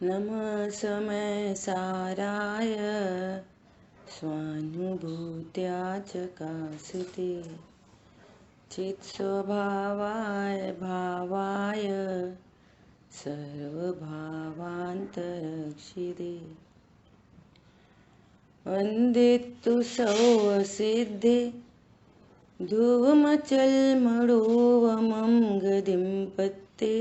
नमः समय साराय स्वानुभूत्या चकासते चित्स्वभावाय भावाय सर्वभावान्तरक्षिते वन्दितु सौवसिद्धे धुवमचलमणोवमं गतिं पत्ते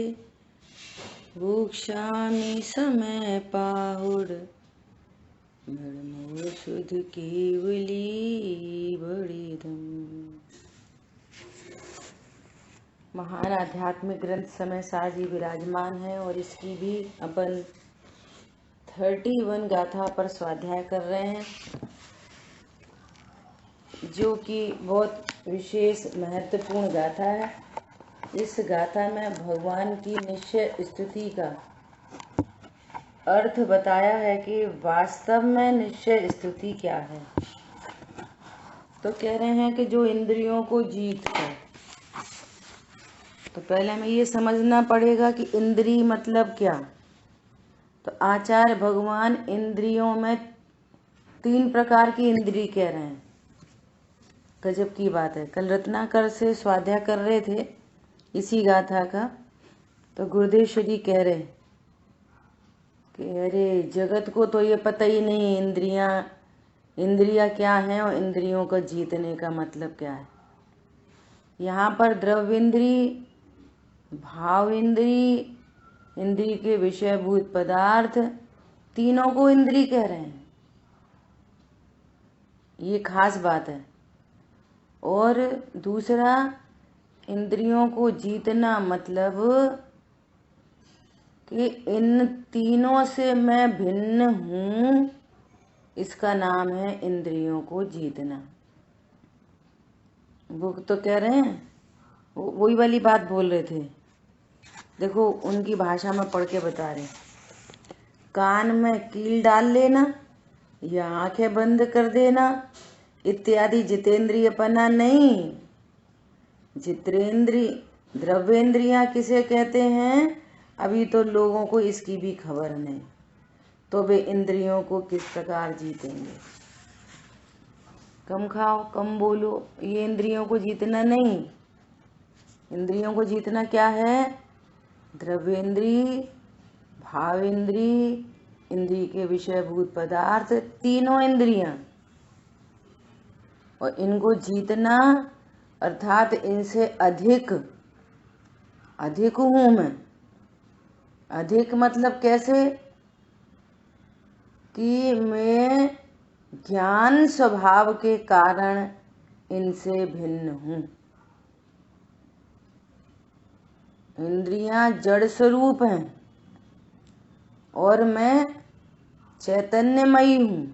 भूक्षामि समय पाहुड मणमो शुद्ध केवली बड़ेदम। महान आध्यात्मिक ग्रंथ समय सार जी विराजमान है और इसकी भी अपन 31 गाथा पर स्वाध्याय कर रहे हैं, जो कि बहुत विशेष महत्वपूर्ण गाथा है। इस गाथा में भगवान की निश्चय स्तुति का अर्थ बताया है कि वास्तव में निश्चय स्तुति क्या है। तो कह रहे हैं कि जो इंद्रियों को जीत है, तो पहले हमें ये समझना पड़ेगा कि इंद्री मतलब क्या। तो आचार्य भगवान इंद्रियों में 3 प्रकार की इंद्री कह रहे हैं। गजब की बात है। कल रत्नाकर से स्वाध्याय कर रहे थे इसी गाथा का, तो गुरुदेव श्री कह रहे कि अरे जगत को तो ये पता ही नहीं इंद्रियां क्या हैं और इंद्रियों को जीतने का मतलब क्या है। यहाँ पर द्रव्येंद्री, भाव इंद्री, इंद्री के विषयभूत पदार्थ, तीनों को इंद्री कह रहे हैं। ये खास बात है। और दूसरा, इंद्रियों को जीतना मतलब कि इन तीनों से मैं भिन्न हूँ, इसका नाम है इंद्रियों को जीतना। वो तो कह रहे हैं, वही वाली बात बोल रहे थे। देखो उनकी भाषा में पढ़ के बता रहे, कान में कील डाल लेना या आंखें बंद कर देना इत्यादि जितेंद्रियपना नहीं। द्रव्येंद्रियां किसे कहते हैं, अभी तो लोगों को इसकी भी खबर नहीं। तो वे इंद्रियों को किस प्रकार जीतेंगे। कम खाओ, कम बोलो, ये इंद्रियों को जीतना नहीं। इंद्रियों को जीतना क्या है? द्रव्येंद्री, भावेंद्री, इंद्री के विषयभूत पदार्थ, तीनों इंद्रियां। और इनको जीतना अर्थात इनसे अधिक हूं मैं। अधिक मतलब कैसे कि मैं ज्ञान स्वभाव के कारण इनसे भिन्न हूं। इंद्रियां जड़ स्वरूप हैं और मैं चैतन्यमयी हूं।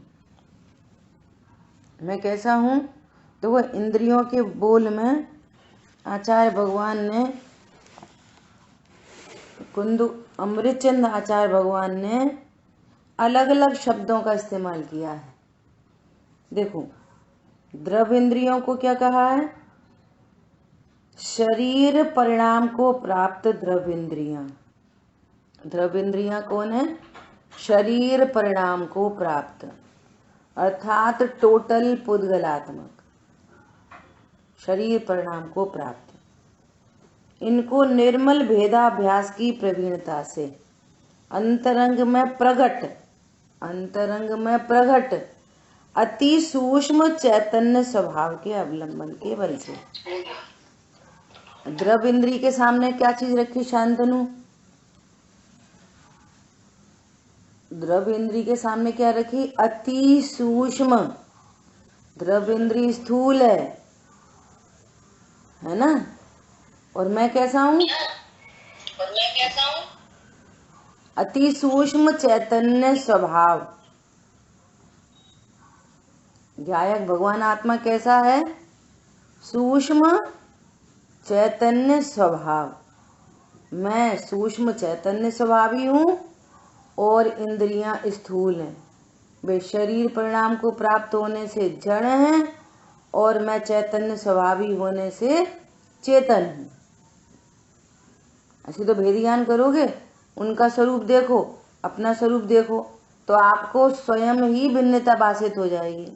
मैं कैसा हूं? तो वह इंद्रियों के बोल में आचार्य भगवान ने, कुंदु अमृतचंद आचार्य भगवान ने अलग अलग शब्दों का इस्तेमाल किया है। देखो, द्रव्य इंद्रियों को क्या कहा है? शरीर परिणाम को प्राप्त द्रव्य इंद्रियां। द्रव्य इंद्रियां कौन है? शरीर परिणाम को प्राप्त, अर्थात टोटल पुद्गलात्मक, शरीर परिणाम को प्राप्त। इनको निर्मल भेदाभ्यास की प्रवीणता से अंतरंग में प्रगट अति सूक्ष्म चैतन्य स्वभाव के अवलंबन के बल से। द्रव्य इंद्री के सामने क्या चीज रखी शांतनु? द्रव्य इंद्री के सामने क्या रखी? अति सूक्ष्म। द्रव्य इंद्री स्थूल है ना? और मैं कैसा हूं? अति सूक्ष्म चैतन्य स्वभाव। गायक भगवान आत्मा कैसा है? सूक्ष्म चैतन्य स्वभाव। मैं सूक्ष्म चैतन्य स्वभावी हूं और इंद्रियां स्थूल हैं। वे शरीर परिणाम को प्राप्त होने से जड़ हैं और मैं चैतन्य स्वभावी होने से चेतन हूं। ऐसे तो भेद ज्ञान करोगे, उनका स्वरूप देखो, अपना स्वरूप देखो तो आपको स्वयं ही भिन्नता भाषित हो जाएगी।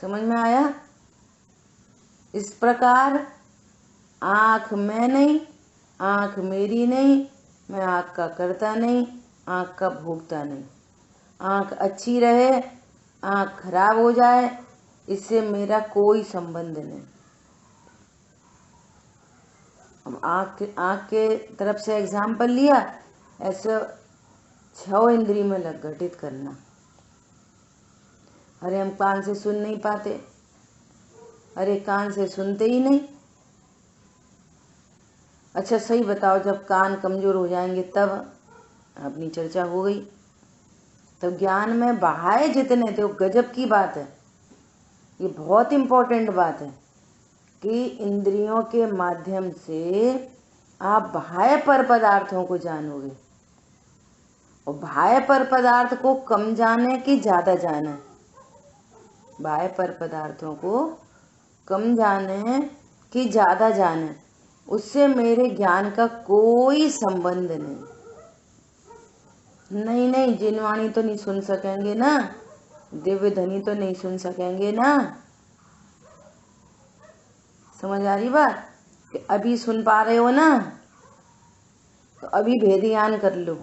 समझ में आया? इस प्रकार आँख मैं नहीं, आँख मेरी नहीं, मैं आँख का करता नहीं, आँख का भोगता नहीं। आँख अच्छी रहे, आँख खराब हो जाए, इससे मेरा कोई संबंध नहीं। अब आँख के तरफ से एग्जाम्पल लिया, ऐसे 6 इंद्रिय में घटित करना। अरे हम कान से सुन नहीं पाते, अरे कान से सुनते ही नहीं। अच्छा सही बताओ, जब कान कमजोर हो जाएंगे तब? अपनी चर्चा हो गई। तब ज्ञान में बहाए जितने थे, वो गजब की बात है। ये बहुत इम्पोर्टेंट बात है कि इंद्रियों के माध्यम से आप बाह्य पर पदार्थों को जानोगे, और बाह्य पर पदार्थ को कम जाने कि ज़्यादा जाने? बाह्य पर पदार्थों को कम जाने कि ज़्यादा जाने, उससे मेरे ज्ञान का कोई संबंध नहीं। नहीं, जिनवाणी तो नहीं सुन सकेंगे ना, दिव्य ध्वनि तो नहीं सुन सकेंगे ना। समझ आ रही बात? कि अभी सुन पा रहे हो ना, तो अभी भेद ज्ञान कर लो।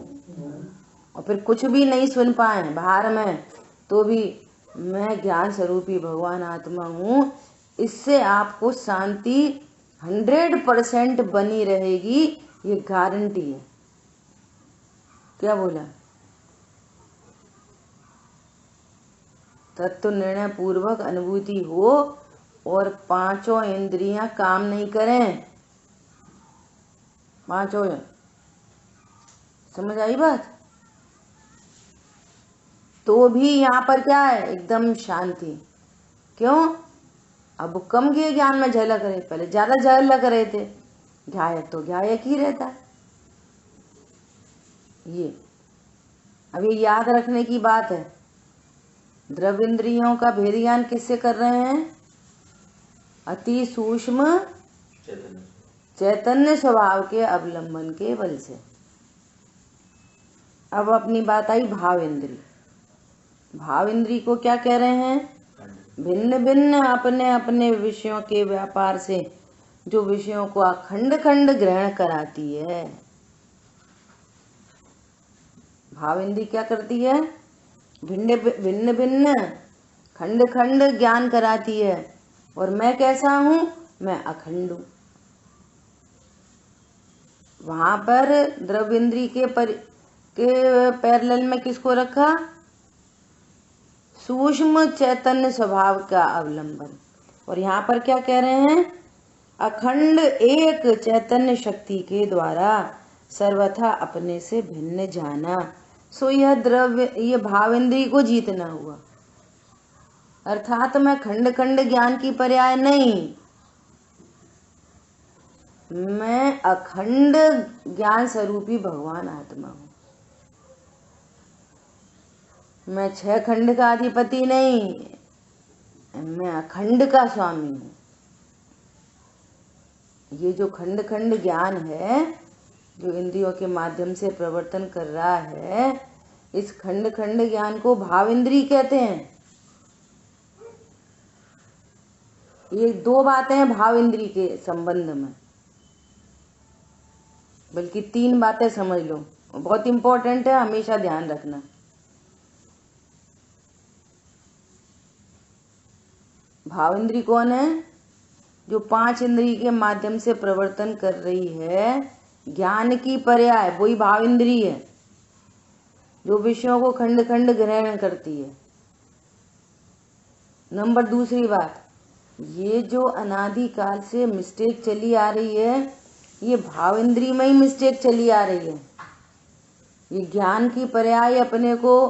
और फिर कुछ भी नहीं सुन पाए बाहर में, तो भी मैं ज्ञान स्वरूपी भगवान आत्मा हूँ, इससे आपको शांति 100% बनी रहेगी, ये गारंटी है। क्या बोला? तत्व निर्णय पूर्वक अनुभूति हो और 5 इंद्रियां काम नहीं करें। 5 समझ आई बात? तो भी यहाँ पर क्या है? एकदम शांति। क्यों? अब कम के ज्ञान में झलक रहे, पहले ज्यादा झलक रहे थे। ध्यायक तो ध्यायक ही रहता है। ये अब ये याद रखने की बात है। द्रव्य इंद्रियों का भेद ज्ञान किससे कर रहे हैं? अति सूक्ष्म चैतन्य स्वभाव के अवलंबन के बल से। अब अपनी बात आई भाव इंद्री। भाव इंद्री को क्या कह रहे हैं? भिन्न भिन्न अपने अपने विषयों के व्यापार से जो विषयों को अखंड खंड ग्रहण कराती है। भाव इंद्री क्या करती है? भिन्न भिन्न खंड खंड ज्ञान कराती है। और मैं कैसा हूं? मैं अखंड हूं। वहां पर द्रव्य इंद्री के पैरेलल में किसको रखा? सूक्ष्म चैतन्य स्वभाव का अवलंबन। और यहाँ पर क्या कह रहे हैं? अखंड एक चैतन्य शक्ति के द्वारा सर्वथा अपने से भिन्न जाना। सो ये भाव इंद्री को जीतना हुआ। अर्थात मैं खंड खंड ज्ञान की पर्याय नहीं, मैं अखंड ज्ञान स्वरूपी भगवान आत्मा हूं। मैं 6 खंड का अधिपति नहीं, मैं अखंड का स्वामी हूं। ये जो खंड खंड ज्ञान है, जो इंद्रियों के माध्यम से प्रवर्तन कर रहा है, इस खंड खंड ज्ञान को भाव इंद्री कहते हैं। ये 2 बातें हैं भाव इंद्री के संबंध में, बल्कि 3 बातें समझ लो, बहुत इंपॉर्टेंट है, हमेशा ध्यान रखना। भाव इंद्री कौन है? जो 5 इंद्री के माध्यम से प्रवर्तन कर रही है, ज्ञान की पर्याय वही भाव इंद्री है, जो विषयों को खंड खंड ग्रहण करती है। नंबर दूसरी बात, ये जो अनादिकाल से मिस्टेक चली आ रही है, ये भाव इंद्री में ही मिस्टेक चली आ रही है। ये ज्ञान की पर्याय अपने को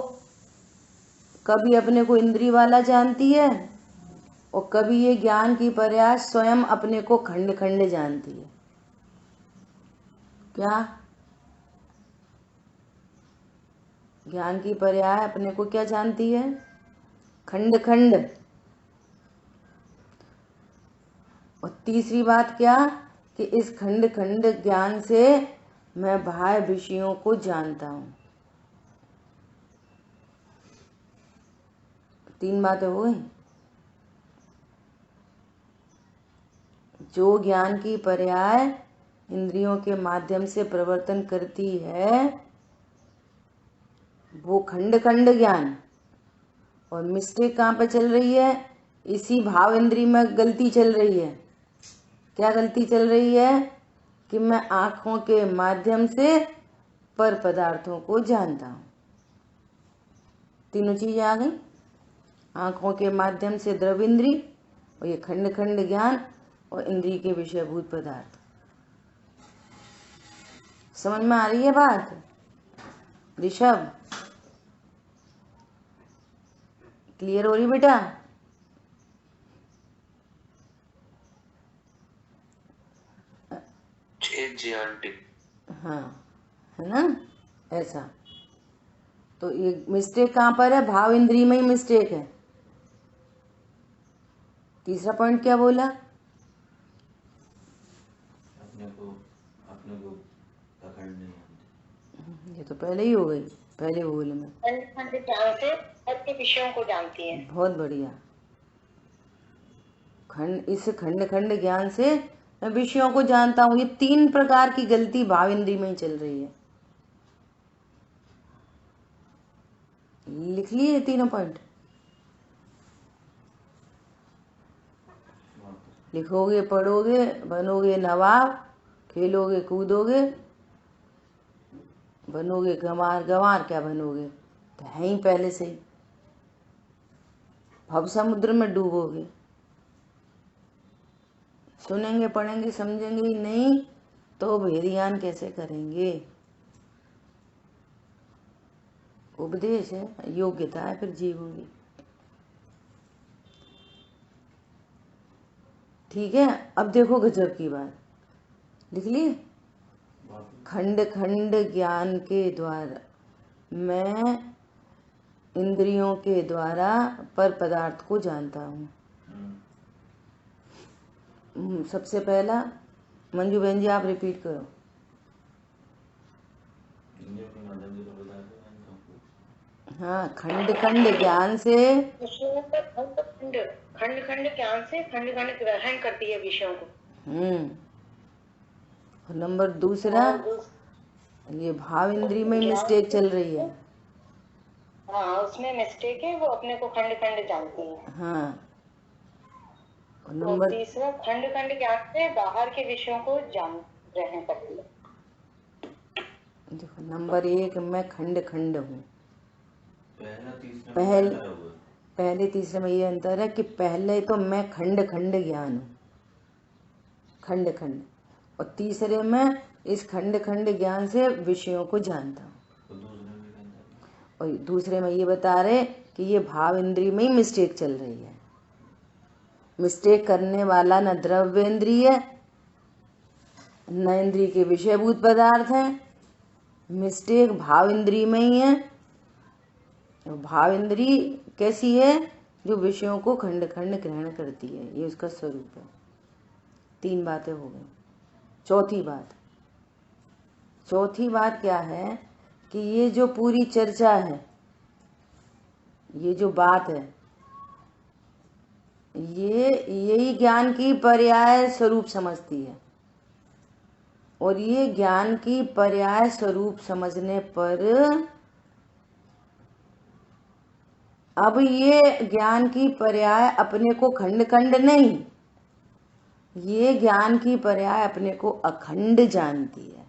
कभी अपने को इंद्री वाला जानती है, और कभी ये ज्ञान की पर्याय स्वयं अपने को खंड खंड जानती है। क्या? ज्ञान की पर्याय अपने को क्या जानती है? खंड खंड। और तीसरी बात क्या? कि इस खंड खंड ज्ञान से मैं बाह्य विषयों को जानता हूँ। 3 बातें हो गई। जो ज्ञान की पर्याय इंद्रियों के माध्यम से प्रवर्तन करती है वो खंड खंड ज्ञान। और मिस्टेक कहाँ पे चल रही है? इसी भाव इंद्री में गलती चल रही है। क्या गलती चल रही है? कि मैं आँखों के माध्यम से पर पदार्थों को जानता हूँ। तीनों चीजें आ गई। आँखों के माध्यम से द्रव इंद्री, और ये खंड खंड ज्ञान, और इंद्री के विषयभूत पदार्थ। समझ में आ रही है बात ऋषभ? क्लियर हो रही बेटा? जी आंटी। हाँ, है ना? ऐसा तो ये मिस्टेक कहाँ पर है? भाव इंद्री में ही मिस्टेक है। तीसरा पॉइंट क्या बोला? अपने को पकड़ नहीं आती। ये तो पहले ही हो गई, पहले बोले में। ज्ञान से सत्य विषयों को जानती है। बहुत बढ़िया। इस खंड खंड ज्ञान से मैं विषयों को जानता हूँ। ये 3 प्रकार की गलती भाव इंद्री में ही चल रही है। लिख लिए 3 पॉइंट? लिखोगे, पढ़ोगे, बनोगे नवाब, खेलोगे कूदोगे, बनोगे गंवार। गंवार क्या बनोगे? तो है ही पहले से ही। भव समुद्र में डूबोगे। सुनेंगे, पढ़ेंगे, समझेंगे ही नहीं तो भेद ज्ञान कैसे करेंगे? उपदेश है, योग्यता है फिर जीवोगी। ठीक है। अब देखो गजब की बात, लिख लिए? खंड खंड ज्ञान के द्वारा मैं इंद्रियों के द्वारा पर पदार्थ को जानता हूँ। सबसे पहला मंजू बहन जी आप रिपीट करो। हाँ, खंड खंड ज्ञान से खंड खंड ज्ञान से खंड खंड ग्रहण करती है विषयों को। और नंबर दूसरा, ये भाव इंद्री में मिस्टेक चल रही है। हाँ, उसमें मिस्टेक है, वो अपने को खंड खंड जानती है। हाँ। और और नंबर तीसरा, खंड खंड ज्ञान से बाहर के विषयों को जान ग्रहण करती है। देखो, नंबर 1 मैं खंड खंड हूँ। पहले तीसरे में ये अंतर है कि पहले तो मैं खंड खंड ज्ञान हूँ, खंड खंड, और तीसरे में इस खंड खंड ज्ञान से विषयों को जानता हूँ। और दूसरे में ये बता रहे कि ये भाव इंद्री में ही मिस्टेक चल रही है। मिस्टेक करने वाला न द्रव्य इंद्रिय है न इंद्रिय के विषयभूत पदार्थ हैं। मिस्टेक भाव इंद्री में ही है। भाव इंद्री कैसी है? जो विषयों को खंड खंड ग्रहण करती है, ये उसका स्वरूप है। 3 बातें हो गई। चौथी बात क्या है कि ये जो पूरी चर्चा है, ये जो बात है, ये यही ज्ञान की पर्याय स्वरूप समझती है। और ये ज्ञान की पर्याय स्वरूप समझने पर अब ये ज्ञान की पर्याय अपने को खंड खंड नहीं, ये ज्ञान की पर्याय अपने को अखंड जानती है।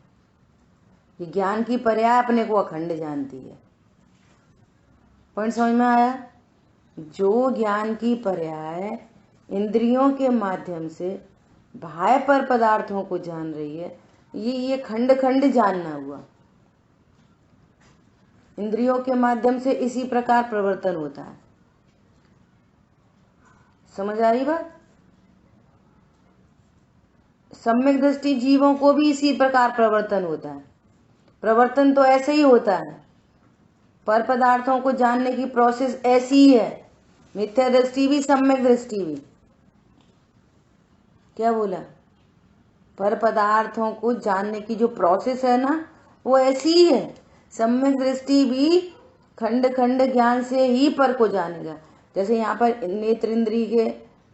ये ज्ञान की पर्याय अपने को अखंड जानती है। पॉइंट समझ में आया? जो ज्ञान की पर्याय इंद्रियों के माध्यम से बाह्य पर पदार्थों को जान रही है, ये खंड खंड जानना हुआ। इंद्रियों के माध्यम से इसी प्रकार प्रवर्तन होता है। समझ आ रही बात? सम्यक दृष्टि जीवों को भी इसी प्रकार प्रवर्तन होता है। प्रवर्तन तो ऐसे ही होता है, पर पदार्थों को जानने की प्रोसेस ऐसी ही है। मिथ्या दृष्टि भी, सम्यक दृष्टि भी। क्या बोला? पर पदार्थों को जानने की जो प्रोसेस है ना, वो ऐसी ही है। सम्यक दृष्टि भी खंड खंड ज्ञान से ही पर को जानेगा। जैसे यहाँ पर नेत्र इंद्रिय के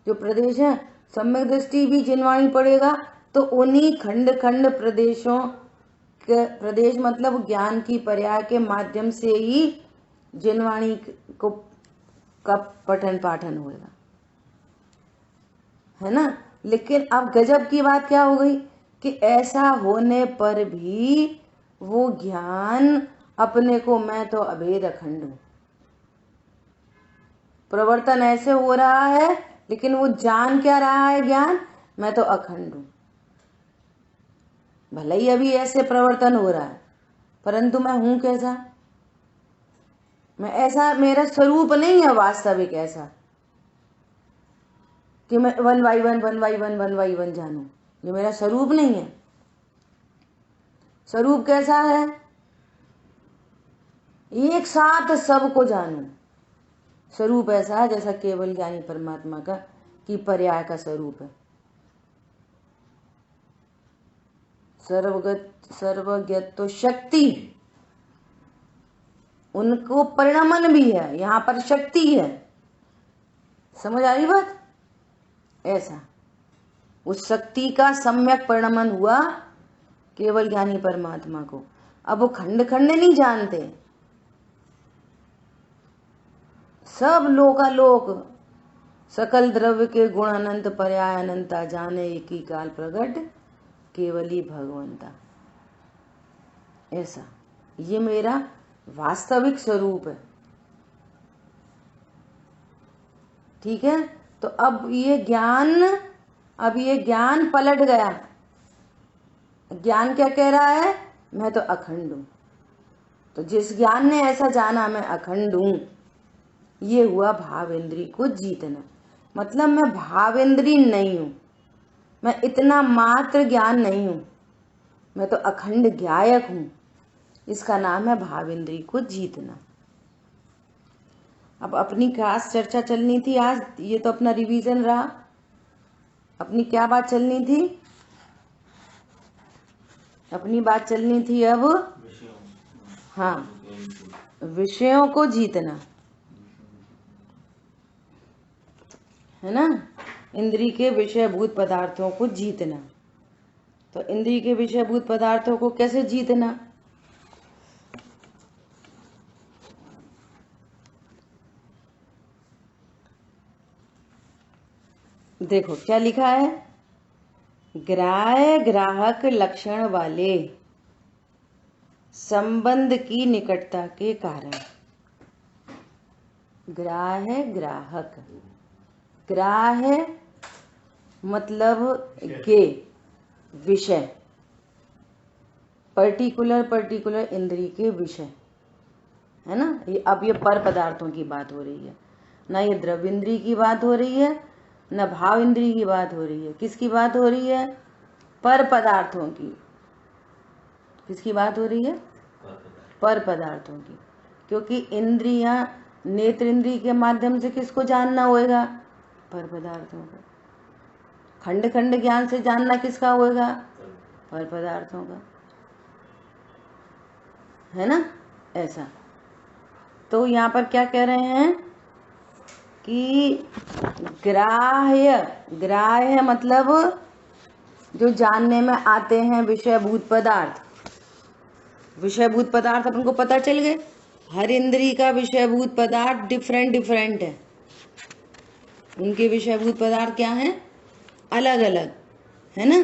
जो प्रदेश हैं, सम्यक दृष्टि भी जिनवाणी पड़ेगा तो उन्हीं खंड खंड प्रदेशों के, प्रदेश मतलब ज्ञान की पर्याय के माध्यम से ही जिनवाणी को का पठन पाठन होगा, है ना। लेकिन अब गजब की बात क्या हो गई कि ऐसा होने पर भी वो ज्ञान अपने को मैं तो अभेद अखंड हूं, प्रवर्तन ऐसे हो रहा है लेकिन वो जान क्या रहा है ज्ञान, मैं तो अखंड हूं। भले ही अभी ऐसे प्रवर्तन हो रहा है परंतु मैं हूं कैसा, मैं ऐसा, मेरा स्वरूप नहीं है वास्तविक ऐसा कि मैं 1/1 जानूं, ये मेरा स्वरूप नहीं है। स्वरूप कैसा है, एक साथ सबको जानूं। स्वरूप ऐसा है जैसा केवल ज्ञानी परमात्मा का की पर्याय का स्वरूप है। सर्वज्ञ तो शक्ति, उनको परिणमन भी है, यहाँ पर शक्ति है। समझ आ रही बात? ऐसा उस शक्ति का सम्यक परिणमन हुआ केवल ज्ञानी परमात्मा को। अब वो खंड खंड नहीं जानते, सब लोकालोक सकल द्रव्य के गुण अनंत पर्याय अनंता, जाने एक ही काल प्रगट केवल ही भगवंता। ऐसा ये मेरा वास्तविक स्वरूप है। ठीक है, तो अब ये ज्ञान पलट गया। ज्ञान क्या कह रहा है, मैं तो अखंड हूं। तो जिस ज्ञान ने ऐसा जाना मैं अखंड हूं, ये हुआ भावेंद्री को जीतना। मतलब मैं भावेंद्री नहीं हूं, मैं इतना मात्र ज्ञान नहीं हूं, मैं तो अखंड ज्ञायक हूं। इसका नाम है भावेंद्री को जीतना। अब अपनी खास चर्चा चलनी थी आज, ये तो अपना रिवीजन रहा। अपनी क्या बात चलनी थी, अपनी बात चलनी थी अब, हाँ, विषयों को जीतना, है ना। इंद्रिय के विषयभूत पदार्थों को जीतना। तो इंद्रिय के विषयभूत पदार्थों को कैसे जीतना, देखो क्या लिखा है, ग्राह्य ग्राहक लक्षण वाले संबंध की निकटता के कारण। ग्राह्य ग्राहक, ग्राह्य मतलब के विषय, पर्टिकुलर इंद्रिय के विषय, है ना। ये अब ये पर पदार्थों की बात हो रही है, ना ये द्रव्य इंद्रिय की बात हो रही है, न भाव इंद्रिय की बात हो रही है। किसकी बात हो रही है, पर पदार्थों की। किसकी बात हो रही है, पर पदार्थों की। क्योंकि इंद्रियां, नेत्र इंद्रिय के माध्यम से किसको जानना होगा, पर पदार्थों को। खंड खंड ज्ञान से जानना किसका होगा, पर पदार्थों का, है ना। ऐसा तो यहाँ पर क्या कह रहे हैं कि ग्राह्य मतलब जो जानने में आते हैं विषयभूत पदार्थ। विषयभूत पदार्थ अपन को पता चल गए, हर इंद्रिय का विषयभूत पदार्थ डिफरेंट है। उनके विषयभूत पदार्थ क्या हैं, अलग अलग, है ना।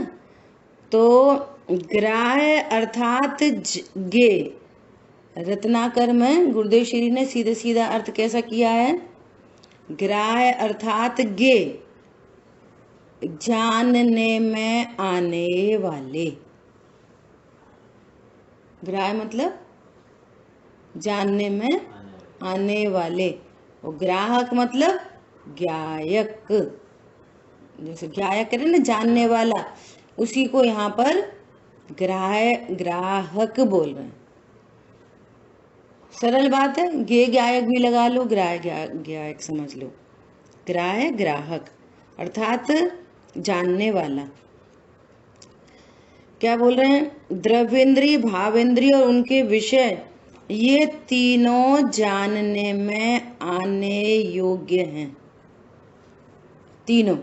तो ग्राह्य अर्थात गे, रत्नाकर में गुरुदेव श्री ने सीधा सीधा अर्थ कैसा किया है, ग्राह्य अर्थात गे, जानने में आने वाले। ग्राह्य मतलब जानने में आने वाले, और ग्राहक मतलब ज्ञायक। जैसे ज्ञायक है ना, जानने वाला, उसी को यहाँ पर ग्राहक बोल रहे हैं। सरल बात है, गे ज्ञायक भी लगा लो, ज्ञायक समझ लो। ग्राह्य ग्राहक अर्थात जानने वाला। क्या बोल रहे हैं? द्रव्येंद्रिय, भावेंद्रिय और उनके विषय, ये तीनों जानने में आने योग्य हैं, तीनों।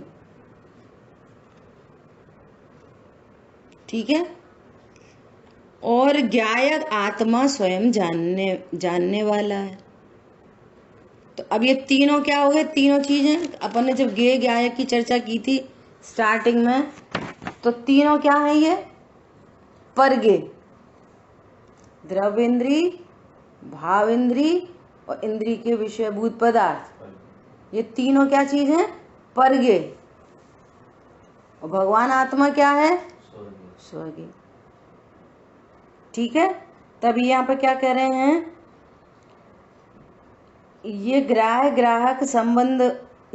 ठीक है। और ज्ञायक आत्मा स्वयं जानने वाला है। तो अब ये तीनों क्या हो गए? तीनों चीजें अपन ने जब ज्ञेय ज्ञायक की चर्चा की थी स्टार्टिंग में, तो तीनों क्या है ये? परगे, द्रव्येंद्री, भावेंद्री और इंद्री के विषयभूत पदार्थ, ये तीनों क्या चीज है? परगे। और भगवान आत्मा क्या है? स्वर्गीय। ठीक है। तब यहाँ पर क्या कह रहे हैं? ये ग्राहक संबंध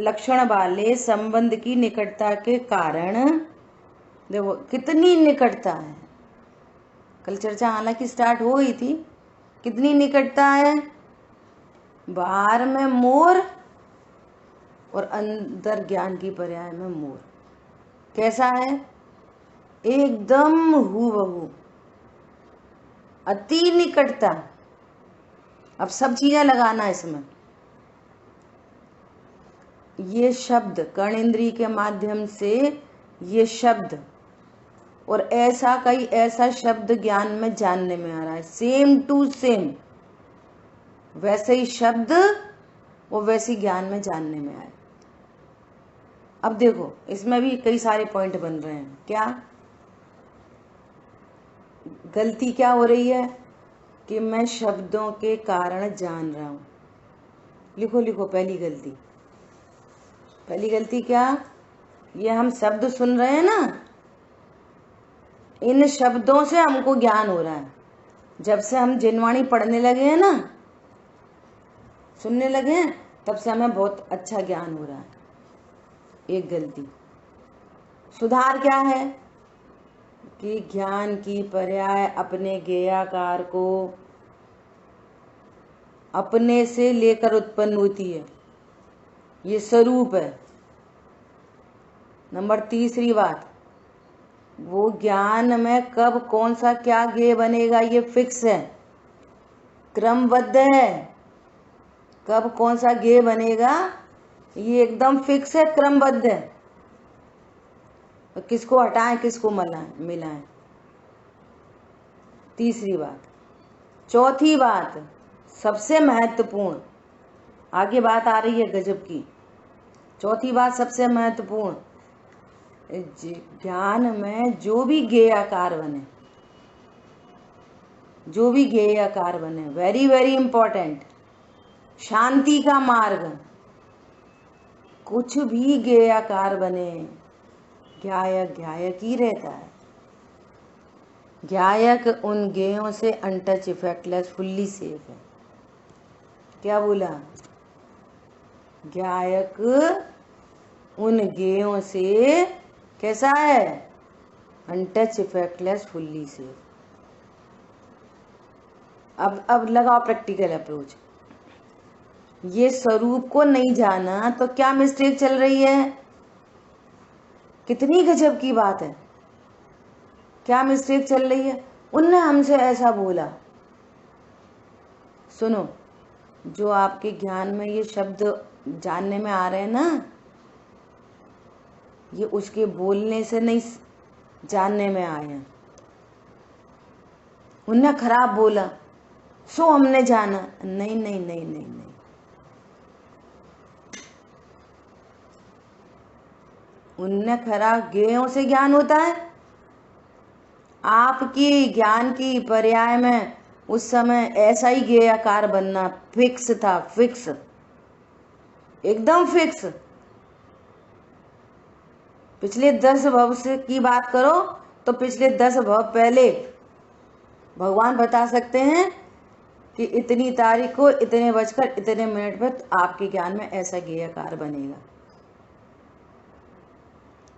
लक्षण वाले संबंध की निकटता के कारण, देखो कितनी निकटता है। कल चर्चा हालांकि स्टार्ट हो गई थी। कितनी निकटता है? बाहर में मोर और अंदर ज्ञान की पर्याय में मोर। कैसा है? एकदम हूबहू, अति निकटता। अब सब चीजें लगाना इसमें। ये शब्द कर्णेंद्रिय के माध्यम से, ये शब्द और ऐसा कई ऐसा शब्द ज्ञान में जानने में आ रहा है, सेम टू सेम वैसे ही शब्द वो वैसे ज्ञान में जानने में आए। अब देखो इसमें भी कई सारे पॉइंट बन रहे हैं। क्या गलती क्या हो रही है? कि मैं शब्दों के कारण जान रहा हूं। लिखो लिखो, पहली गलती। पहली गलती क्या? ये हम शब्द सुन रहे हैं ना, इन शब्दों से हमको ज्ञान हो रहा है। जब से हम जिनवाणी पढ़ने लगे हैं ना, सुनने लगे हैं, तब से हमें बहुत अच्छा ज्ञान हो रहा है। एक गलती। सुधार क्या है? कि ज्ञान की पर्याय अपने ज्ञेयाकार को अपने से लेकर उत्पन्न होती है, ये स्वरूप है। नंबर तीसरी बात, वो ज्ञान में कब कौन सा क्या ज्ञेय बनेगा ये फिक्स है, क्रमबद्ध है। कब कौन सा ज्ञेय बनेगा ये एकदम फिक्स है, क्रमबद्ध है। किसको हटाएं किसको मिलाएं। तीसरी बात। चौथी बात सबसे महत्वपूर्ण, आगे बात आ रही है गजब की। चौथी बात सबसे महत्वपूर्ण, ज्ञान में जो भी ज्ञेयाकार बने, जो भी ज्ञेयाकार बने, वेरी वेरी इंपॉर्टेंट, शांति का मार्ग, कुछ भी ज्ञेयाकार बने, ज्ञायक ज्ञायक ही रहता है। ज्ञायक उन ज्ञेयों से अनटच, इफेक्टलेस, फुल्ली सेफ है। क्या बोला? ज्ञायक उन ज्ञेयों से कैसा है? Untouch, effectless, fully safe. अब लगाओ प्रैक्टिकल अप्रोच। ये स्वरूप को नहीं जाना तो क्या मिस्टेक चल रही है? कितनी गजब की बात है। क्या मिस्टेक चल रही है? उनने हमसे ऐसा बोला। सुनो, जो आपके ज्ञान में ये शब्द जानने में आ रहे हैं ना, ये उसके बोलने से नहीं जानने में आए हैं। उनने खराब बोला सो हमने जाना। नहीं नहीं नहीं नहीं नहीं, उनने खराब ज्ञेयों से ज्ञान होता है। आपकी ज्ञान की पर्याय में उस समय ऐसा ही ज्ञेयाकार बनना फिक्स था, फिक्स, एकदम फिक्स। पिछले 10 भव से की बात करो तो पिछले 10 भव पहले भगवान बता सकते हैं कि इतनी तारीख को इतने बजकर इतने मिनट में आपके ज्ञान में ऐसा ज्ञेयाकार बनेगा।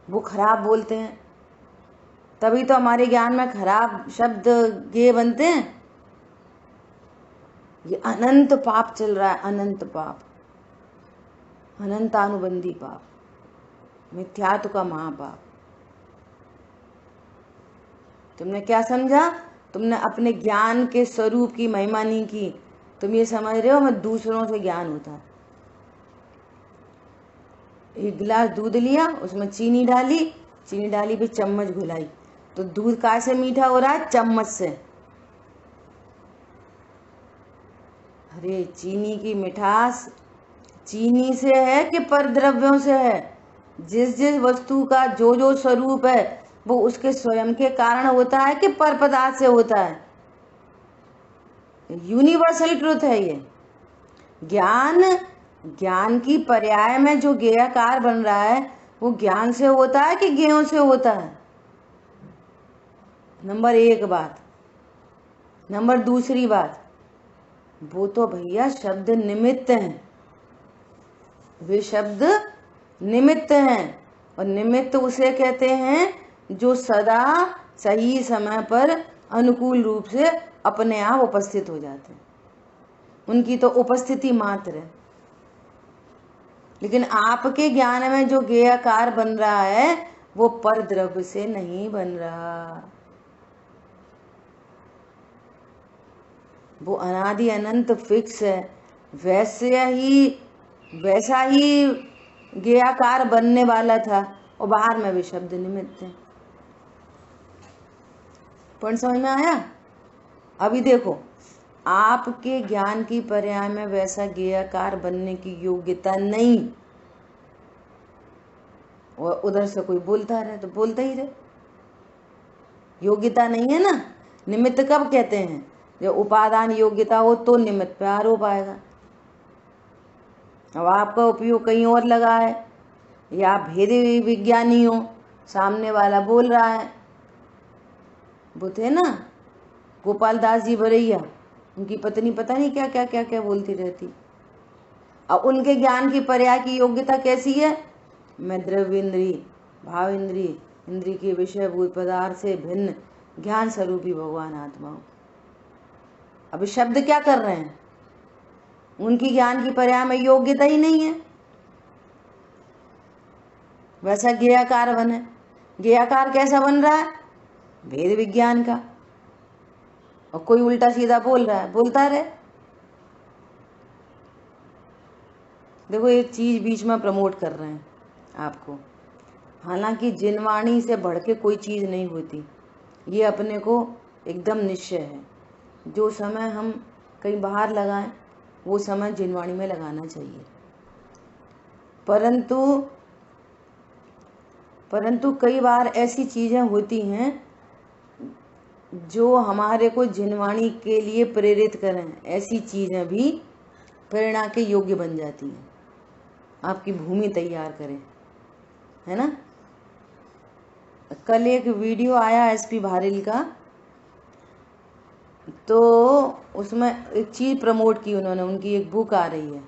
वो खराब बोलते हैं, तभी तो हमारे ज्ञान में खराब शब्द ज्ञेय बनते हैं। ये अनंत पाप चल रहा है, अनंत पाप, अनंतानुबंधी पाप, मिथ्यात्व का महापाप। तुमने क्या समझा? तुमने अपने ज्ञान के स्वरूप की महिमा नहीं की। तुम ये समझ रहे हो हमें दूसरों से ज्ञान होता है। एक गिलास दूध लिया, उसमें चीनी डाली, चीनी डाली पे चम्मच घुलाई, तो दूध काय से मीठा हो रहा है? चम्मच से। अरे चीनी की मिठास चीनी से है कि परद्रव्यों से है? जिस जिस वस्तु का जो जो स्वरूप है वो उसके स्वयं के कारण होता है कि पर पदार्थ से होता है? यूनिवर्सल ट्रुथ है ये। ज्ञान की पर्याय में जो ज्ञेयकार बन रहा है वो ज्ञान से होता है कि ज्ञेयों से होता है? नंबर एक बात। नंबर दूसरी बात, वो तो भैया शब्द निमित्त हैं, वे शब्द निमित्त हैं। और निमित्त उसे कहते हैं जो सदा सही समय पर अनुकूल रूप से अपने आप उपस्थित हो जाते हैं। उनकी तो उपस्थिति मात्र है। लेकिन आपके ज्ञान में जो ज्ञेयकार बन रहा है वो पर द्रव्य से नहीं बन रहा, वो अनादि अनंत फिक्स है। वैसा ही ज्ञेयकार बनने वाला था और बाहर में भी शब्द निमित्त है। पॉइंट समझ में आया? अभी देखो, आपके ज्ञान की पर्याय में वैसा ज्ञेयकार बनने की योग्यता नहीं, और उधर से कोई बोलता रहे तो बोलता ही रहे, योग्यता नहीं है ना। निमित्त कब कहते हैं? जब उपादान योग्यता हो तो निमित्त पे आरोप आएगा। अब आपका उपयोग कहीं और लगा है, या आप भेद विज्ञानी हो, सामने वाला बोल रहा है। वो थे ना गोपाल दास जी बरैया, उनकी पत्नी पता नहीं क्या क्या क्या क्या बोलती रहती। अब उनके ज्ञान की पर्याय की योग्यता कैसी है? मैं द्रव्य इंद्री, भाव इंद्री, इंद्री के विषय भूत पदार्थ से भिन्न ज्ञान स्वरूपी भगवान आत्मा हूं। अब शब्द क्या कर रहे हैं? उनकी ज्ञान की पर्याय में योग्यता ही नहीं है, वैसा ज्ञेयकार बने। ज्ञेयकार कैसा बन रहा है? भेद विज्ञान का। और कोई उल्टा सीधा बोल रहा है, बोलता रहे। देखो एक चीज बीच में प्रमोट कर रहे हैं आपको, हालांकि जिनवाणी से बढ़ के कोई चीज नहीं होती, ये अपने को एकदम निश्चय है। जो समय हम कहीं बाहर लगाएं वो समय जिनवाणी में लगाना चाहिए। परंतु कई बार ऐसी चीजें होती हैं जो हमारे को जिनवाणी के लिए प्रेरित करें। ऐसी चीजें भी प्रेरणा के योग्य बन जाती हैं, आपकी भूमि तैयार करें, है ना। कल एक वीडियो आया एसपी भारेल का, तो उसमें एक चीज प्रमोट की उन्होंने, उनकी एक बुक आ रही है,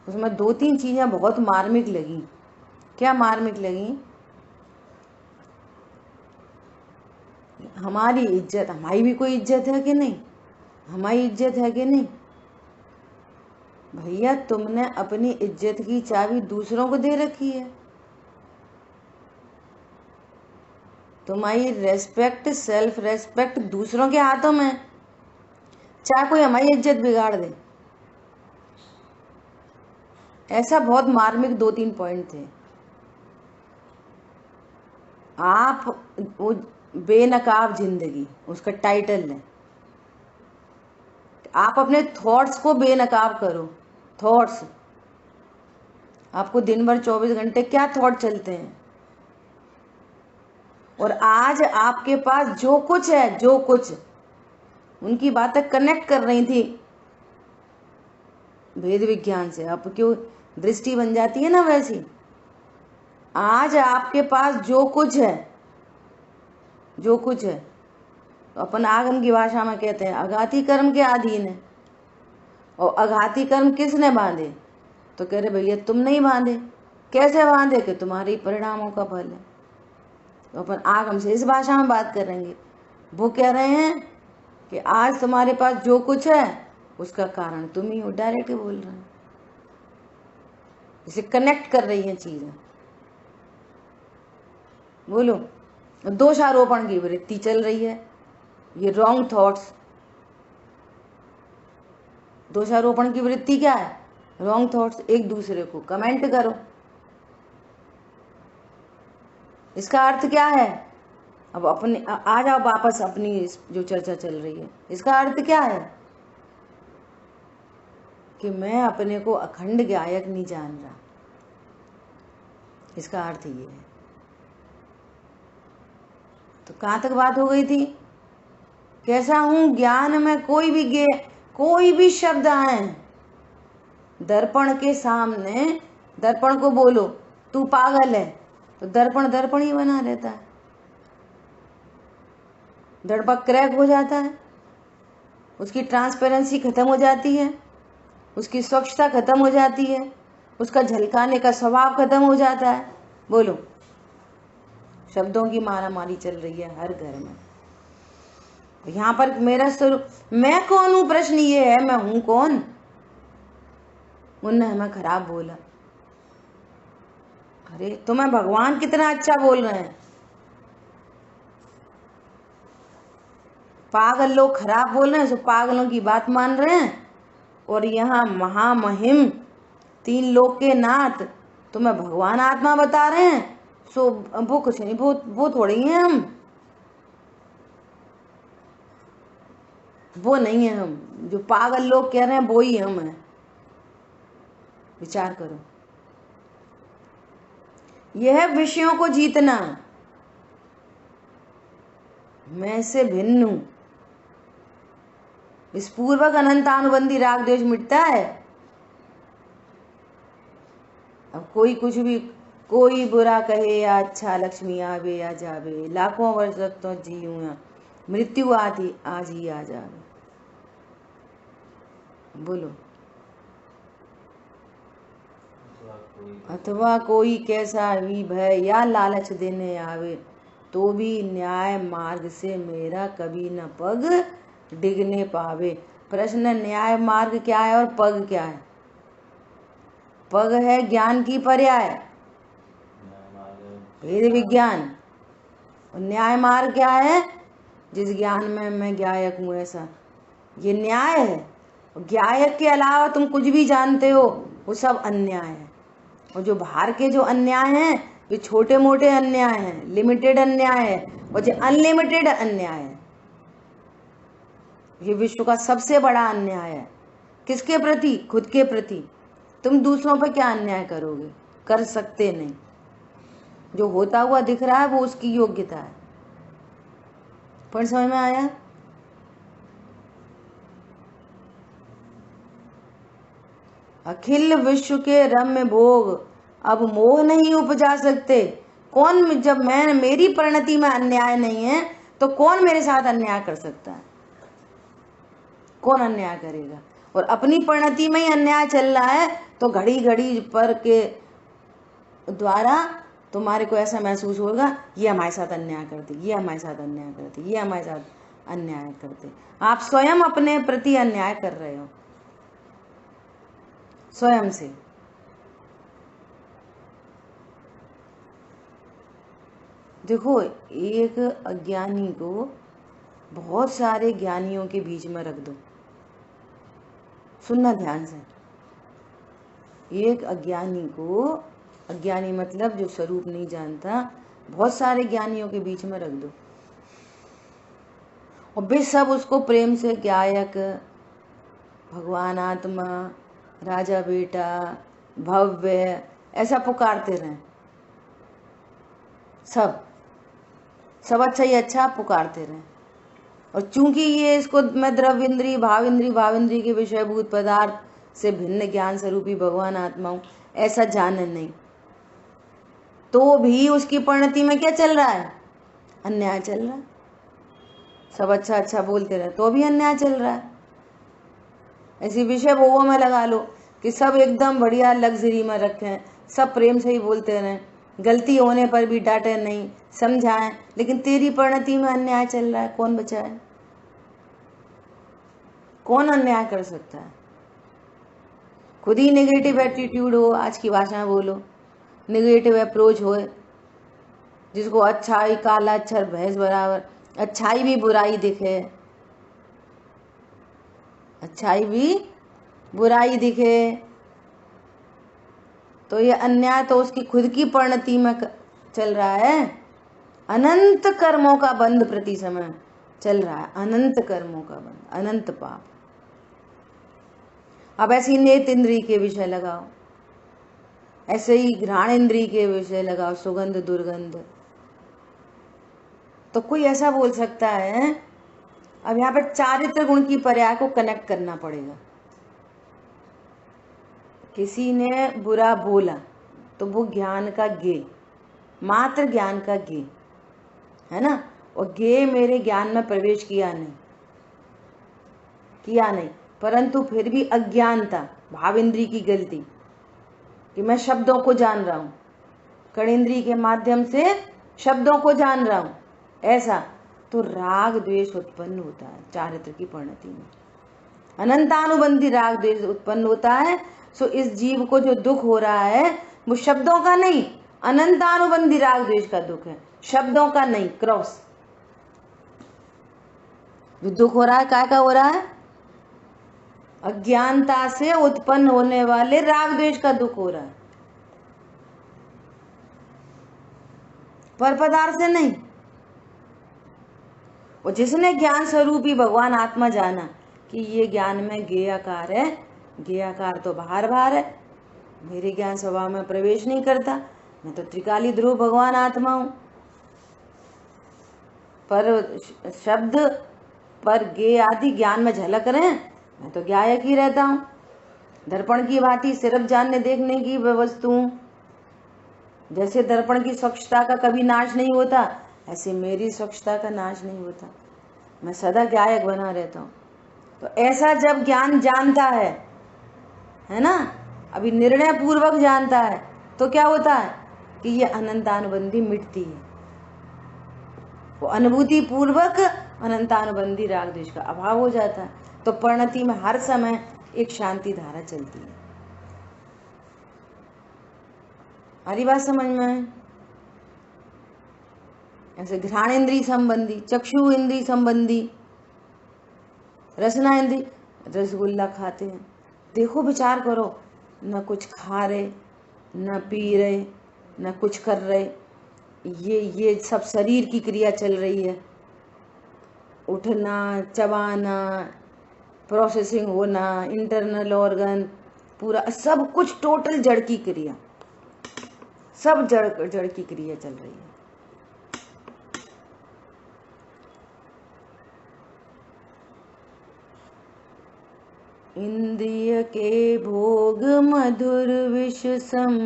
उसमें 2-3 चीजें बहुत मार्मिक लगी। क्या मार्मिक लगी? हमारी इज्जत, हमारी भी कोई इज्जत है कि नहीं? हमारी इज्जत है कि नहीं? भैया तुमने अपनी इज्जत की चाबी दूसरों को दे रखी है। तुम्हारी रेस्पेक्ट, सेल्फ रेस्पेक्ट दूसरों के हाथों में, चाहे कोई हमारी इज्जत बिगाड़ दे। ऐसा बहुत मार्मिक 2-3 पॉइंट थे। आप वो बेनकाब जिंदगी, उसका टाइटल है, आप अपने थॉट्स को बेनकाब करो। थॉट्स, आपको दिन भर 24 घंटे क्या थॉट चलते हैं, और आज आपके पास जो कुछ है, जो कुछ उनकी बातें कनेक्ट कर रही थी भेद विज्ञान से, आप क्यों दृष्टि बन जाती है ना वैसी। आज आपके पास जो कुछ है, जो कुछ है, तो अपन आगम की भाषा में कहते हैं अघाती कर्म के अधीन है। और अघाती कर्म किसने बांधे? तो कह रहे भैया तुम नहीं बांधे। कैसे बांधे? कि तुम्हारे परिणामों का फल है। तो अपन आगम से इस भाषा में बात करेंगे। वो कह रहे हैं कि आज तुम्हारे पास जो कुछ है उसका कारण तुम ही हो। डायरेक्ट बोल रहे हैं, इसे कनेक्ट कर रही है चीजें। बोलो, दोषारोपण की वृत्ति चल रही है, ये रॉन्ग थॉट्स। दोषारोपण की वृत्ति क्या है? Wrong thoughts. एक दूसरे को कमेंट करो। इसका अर्थ क्या है? अब अपने आ जाओ वापस अपनी जो चर्चा चल रही है। इसका अर्थ क्या है? कि मैं अपने को अखंड गायक नहीं जान रहा। इसका अर्थ ये है। तो कहाँ तक बात हो गई थी? कैसा हूं? ज्ञान में कोई भी शब्द आए, दर्पण के सामने दर्पण को बोलो तू पागल है, तो दर्पण दर्पण ही बना रहता है। दर्पण क्रैक हो जाता है, उसकी ट्रांसपेरेंसी खत्म हो जाती है, उसकी स्वच्छता खत्म हो जाती है, उसका झलकाने का स्वभाव खत्म हो जाता है। बोलो, शब्दों की मारामारी चल रही है हर घर में। तो यहाँ पर मेरा स्वरूप, मैं कौन हूं? प्रश्न ये है, मैं हूं कौन? उनने हमें खराब बोला। अरे तुम्हें भगवान कितना अच्छा बोल रहे हैं। पागल लोग खराब बोल रहे हैं, सो पागलों की बात मान रहे हैं। और यहाँ महामहिम 3 लोक के नाथ तुम्हें भगवान आत्मा बता रहे हैं, सो वो कुछ नहीं, वो थोड़ी हैं हम, वो नहीं है हम। जो पागल लोग कह रहे हैं वो ही हम हैं। विचार करो। यह विषयों को जीतना, मैं से भिन्न हूं। इस पूर्वक अनंतानुबंधी राग द्वेष मिटता है। अब कोई कुछ भी, कोई बुरा कहे या अच्छा, लक्ष्मी आवे या जावे, लाखों वर्ष तक तो जीऊं या मृत्यु आती आज ही आ जावे। बोलो। अथवा कोई कैसा भी भय या लालच देने आवे, तो भी न्याय मार्ग से मेरा कभी न पग डिगने पावे। प्रश्न, न्याय मार्ग क्या है और पग क्या है? पग है ज्ञान की पर्याय, वेद विज्ञान। और न्याय मार्ग क्या है? जिस ज्ञान में मैं गायक हूं, ऐसा ये न्याय है। और गायक के अलावा तुम कुछ भी जानते हो वो सब अन्याय है। और जो बाहर के जो अन्याय हैं वे छोटे मोटे अन्याय हैं, लिमिटेड अन्याय है। और जो अनलिमिटेड अन्याय है, ये विश्व का सबसे बड़ा अन्याय है। किसके प्रति? खुद के प्रति। तुम दूसरों पर क्या अन्याय करोगे? कर सकते नहीं। जो होता हुआ दिख रहा है वो उसकी योग्यता है। पर समझ में आया? अखिल विश्व के रम्य भोग अब मोह नहीं उपजा सकते। कौन, जब मेरी परिणति में अन्याय नहीं है तो कौन मेरे साथ अन्याय कर सकता है? कौन अन्याय करेगा? और अपनी परिणति में ही अन्याय चल रहा है तो घड़ी घड़ी पर के द्वारा तुम्हारे को ऐसा महसूस होगा, ये हमारे साथ अन्याय करते, ये हमारे साथ अन्याय करते, ये हमारे साथ अन्याय करते। आप स्वयं अपने प्रति अन्याय कर रहे हो, स्वयं से। देखो, एक अज्ञानी को बहुत सारे ज्ञानियों के बीच में रख दो, सुनना ध्यान से। एक अज्ञानी को, अज्ञानी मतलब जो स्वरूप नहीं जानता, बहुत सारे ज्ञानियों के बीच में रख दो और वे सब उसको प्रेम से गायक, भगवान आत्मा, राजा बेटा, भव्य ऐसा पुकारते रहें। सब अच्छा ही अच्छा पुकारते रहें। और चूंकि ये इसको मैं द्रव्य इंद्री, भाव इंद्री के विषयभूत पदार्थ से भिन्न ज्ञान स्वरूपी भगवान आत्मा हूं, ऐसा जाने नहीं, तो भी उसकी परिणति में क्या चल रहा है? अन्याय चल रहा है। सब अच्छा अच्छा बोलते रहे तो भी अन्याय चल रहा है। ऐसी विषय भोगों में लगा लो कि सब एकदम बढ़िया लग्जरी में रखें, सब प्रेम से ही बोलते रहें, गलती होने पर भी डांटे नहीं, समझाएं, लेकिन तेरी परिणति में अन्याय चल रहा है। कौन बचाए? कौन अन्याय कर सकता है? खुद ही नेगेटिव एटीट्यूड हो, आज की भाषा में बोलो, नेगेटिव अप्रोच हो, जिसको अच्छाई काला अक्षर भैंस बराबर, अच्छाई भी बुराई दिखे, अच्छाई भी बुराई दिखे, तो ये अन्याय तो उसकी खुद की परिणति में चल रहा है। अनंत कर्मों का बंध प्रति समय चल रहा है, अनंत कर्मों का बंध, अनंत पाप। अब ऐसी नेत्र इंद्री के विषय लगाओ, ऐसे ही घ्राण इंद्री के विषय लगाओ, सुगंध दुर्गंध। तो कोई ऐसा बोल सकता है, अब यहाँ पर चारित्र गुण की पर्याय को कनेक्ट करना पड़ेगा। किसी ने बुरा बोला तो वो ज्ञान का गे, मात्र ज्ञान का गे है ना, और गे मेरे ज्ञान में प्रवेश किया नहीं, परंतु फिर भी अज्ञानता, भाव इंद्री की गलती कि मैं शब्दों को जान रहा हूं, कर्णेंद्री के माध्यम से शब्दों को जान रहा हूं, ऐसा तो राग द्वेष उत्पन्न होता है चारित्र की परिणति में। अनंतानुबंधी राग द्वेष उत्पन्न होता है। सो इस जीव को जो दुख हो रहा है वो शब्दों का नहीं, अनंतानुबंधी राग द्वेष का दुख है, शब्दों का नहीं। क्रॉस जो दुख हो रहा है काय का हो रहा है? अज्ञानता से उत्पन्न होने वाले राग द्वेष का दुख हो रहा है, पर पदार्थ से नहीं। और जिसने ज्ञान स्वरूपी भगवान आत्मा जाना कि ये ज्ञान में गेयाकार है, गेयाकार तो बाहर बाहर है, मेरे ज्ञान स्वभाव में प्रवेश नहीं करता, मैं तो त्रिकाली ध्रुव भगवान आत्मा हूं, पर शब्द पर गे आदि ज्ञान में झलक रहे हैं, मैं तो ज्ञायक ही रहता हूं। दर्पण की भांति सिर्फ जानने देखने की वस्तु हूं। जैसे दर्पण की स्वच्छता का कभी नाश नहीं होता, ऐसे मेरी स्वच्छता का नाश नहीं होता, मैं सदा ज्ञायक बना रहता हूं। तो ऐसा जब ज्ञान जानता है ना, अभी निर्णय पूर्वक जानता है, तो क्या होता है कि ये अनंतानुबंधी मिटती है, वो अनुभूति पूर्वक अनंतानुबंधी राग द्वेष का अभाव हो जाता है। तो परिणति में हर समय एक शांति धारा चलती है। हरी बात समझ में? ऐसे घ्राण इंद्री संबंधी, चक्षु इंद्री संबंधी, रसना इंद्री, रसगुल्ला खाते हैं, देखो विचार करो, न कुछ खा रहे, न पी रहे, न कुछ कर रहे, ये सब शरीर की क्रिया चल रही है, उठना, चबाना, प्रोसेसिंग होना, इंटरनल ऑर्गन, पूरा सब कुछ टोटल जड़ की क्रिया, सब जड़ की क्रिया चल रही है। इंद्रिय के भोग मधुर विष सम,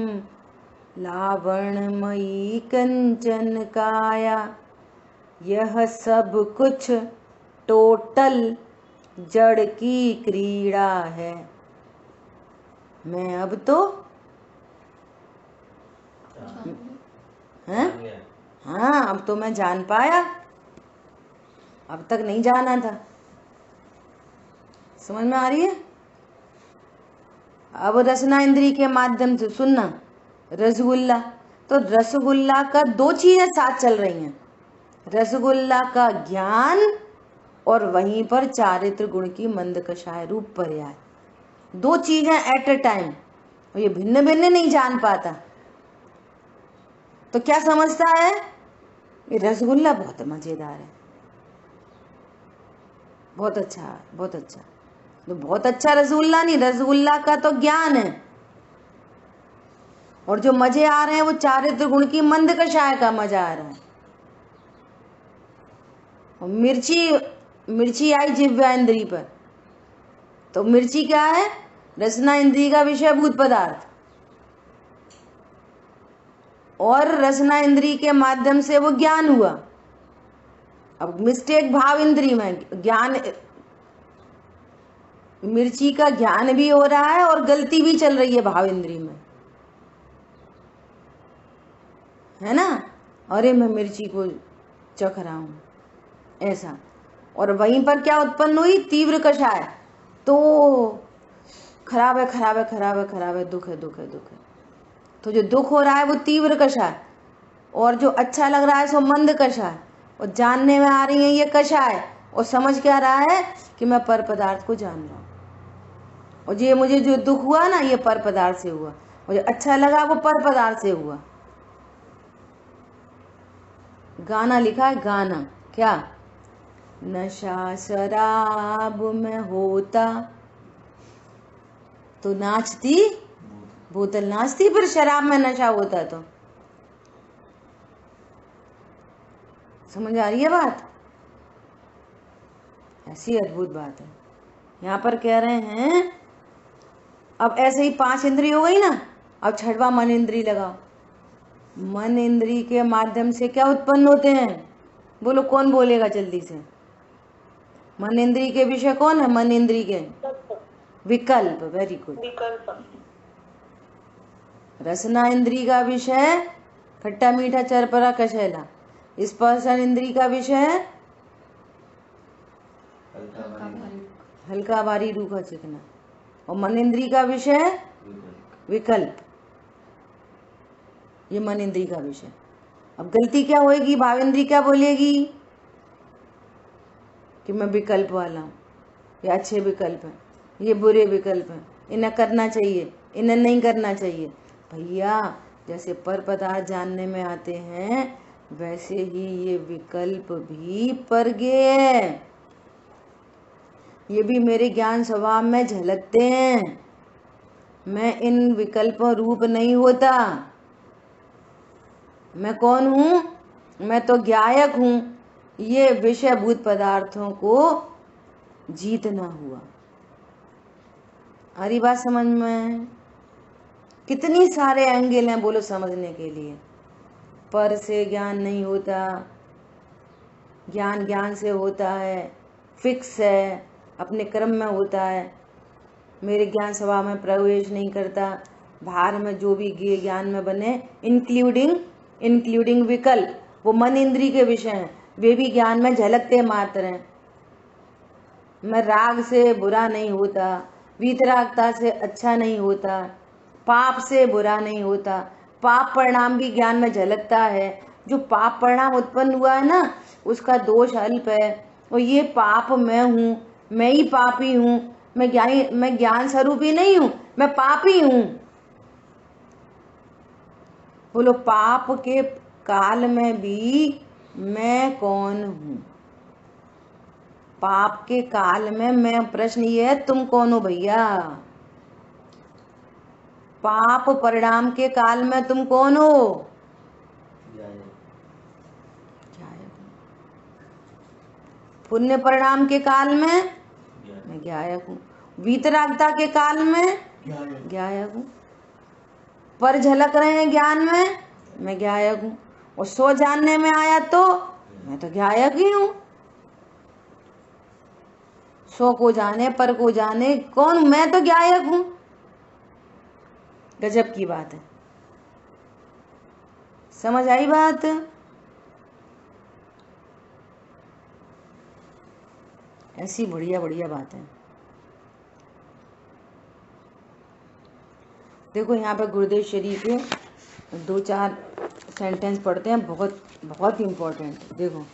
लावणमयी कंचन काया, यह सब कुछ टोटल जड़ की क्रीड़ा है। मैं अब तो हैं? हाँ, अब तो मैं जान पाया, अब तक नहीं जाना था। समझ में आ रही है? अब रसना इंद्री के माध्यम से सुनना, रसगुल्ला, तो रसगुल्ला का दो चीजें साथ चल रही हैं, रसगुल्ला का ज्ञान और वहीं पर चारित्र गुण की मंद कषाय रूप पर्याय, दो चीजें एट ए टाइम, और ये भिन्न भिन्न नहीं जान पाता। तो क्या समझता है? ये रसगुल्ला बहुत मजेदार है, बहुत अच्छा, बहुत अच्छा। तो बहुत अच्छा रसगुल्ला नहीं, रसगुल्ला का तो ज्ञान है, और जो मजे आ रहे हैं वो चारित्र गुण की मंद कषाय का मजा आ रहा है। और मिर्ची आई जिह्वा इंद्री पर, तो मिर्ची क्या है? रसना इंद्री का विषयभूत पदार्थ, और रसना इंद्री के माध्यम से वो ज्ञान हुआ। अब मिस्टेक भाव इंद्री में, ज्ञान, मिर्ची का ज्ञान भी हो रहा है और गलती भी चल रही है भाव इंद्री में, है ना। अरे मैं मिर्ची को चख रहा हूं, ऐसा। और वहीं पर क्या उत्पन्न हुई? तीव्र कषाय, तो खराब है, खराब है, खराब है, खराब है, दुख है, दुख है, दुख है। तो जो दुख हो रहा है वो तीव्र कषाय, और जो अच्छा लग रहा है सो मंद कषा है, और जानने में आ रही है ये कषा है, और समझ क्या रहा है कि मैं पर पदार्थ को जान रहा हूँ, और ये मुझे जो दुख हुआ ना ये पर पदार्थ से हुआ, मुझे अच्छा लगा वो पर पदार्थ से हुआ। गाना लिखा है, गाना क्या, नशा शराब में होता तो नाचती बोतल, नाचती फिर शराब में नशा होता तो। समझ आ रही है बात? ऐसी अद्भुत बात है। यहाँ पर कह रहे हैं अब ऐसे ही 5 इंद्री हो गई ना, अब 6वां मन इंद्री लगाओ। मन इंद्री के माध्यम से क्या उत्पन्न होते हैं, बोलो कौन बोलेगा जल्दी से। मन इंद्री के विषय कौन है, मन इंद्री के विकल्प, वेरी गुड। विकल्प। रसना इंद्री का विषय खट्टा मीठा चरपरा कशैला। स्पर्शन इंद्री का विषय हल्का भारी रूखा चिकना। और मन इंद्री का विषय विकल्प, ये मन इंद्री का विषय। अब गलती क्या होएगी, भाव इंद्री क्या बोलेगी कि मैं विकल्प वाला हूँ, ये अच्छे विकल्प हैं, ये बुरे विकल्प हैं, इन्हें करना चाहिए, इन्हें नहीं करना चाहिए। भैया जैसे पर पदार्थ जानने में आते हैं वैसे ही ये विकल्प भी पर गे है, ये भी मेरे ज्ञान स्वभाव में झलकते हैं। मैं इन विकल्पों रूप नहीं होता। मैं कौन हूँ, मैं तो ज्ञायक हूँ। ये विषयभूत पदार्थों को जीतना हुआ। हरी बात समझ में? कितनी सारे एंगल हैं बोलो समझने के लिए। पर से ज्ञान नहीं होता, ज्ञान ज्ञान से होता है, फिक्स है, अपने क्रम में होता है, मेरे ज्ञान स्वभाव में प्रवेश नहीं करता। बाहर में जो भी ज्ञान में बने इंक्लूडिंग विकल्प, वो मन इंद्री के विषय हैं, वे भी ज्ञान में झलकते मात्र हैं। मैं राग से बुरा नहीं होता, वीतरागता से अच्छा नहीं होता, पाप से बुरा नहीं होता। पाप परिणाम भी ज्ञान में झलकता है। जो पाप परिणाम उत्पन्न हुआ है ना उसका दोष अल्प है, और ये पाप मैं हूँ, मैं ही पापी हूँ, मैं ज्ञान स्वरूप ही नहीं हूँ, मैं पापी हूँ। बोलो पाप के काल में भी मैं कौन हूँ? पाप के काल में मैं, प्रश्न ये है तुम कौन हो भैया? पाप परिणाम के काल में तुम कौन हो? पुण्य परिणाम के काल में मैं ज्ञायक हूँ। वीतरागता के काल में ज्ञायक हूँ। पर झलक रहे हैं ज्ञान में, मैं ज्ञायक हूँ। और सो जानने में आया तो मैं तो ज्ञायक ही हूँ। सो को जाने पर को जाने कौन, मैं तो ज्ञायक हूँ। गजब की बात है। समझ आई बात? ऐसी बढ़िया बढ़िया बात है। देखो यहाँ पे गुरुदेव श्री के 2-4 सेंटेंस पढ़ते हैं, बहुत बहुत इम्पोर्टेंट। देखो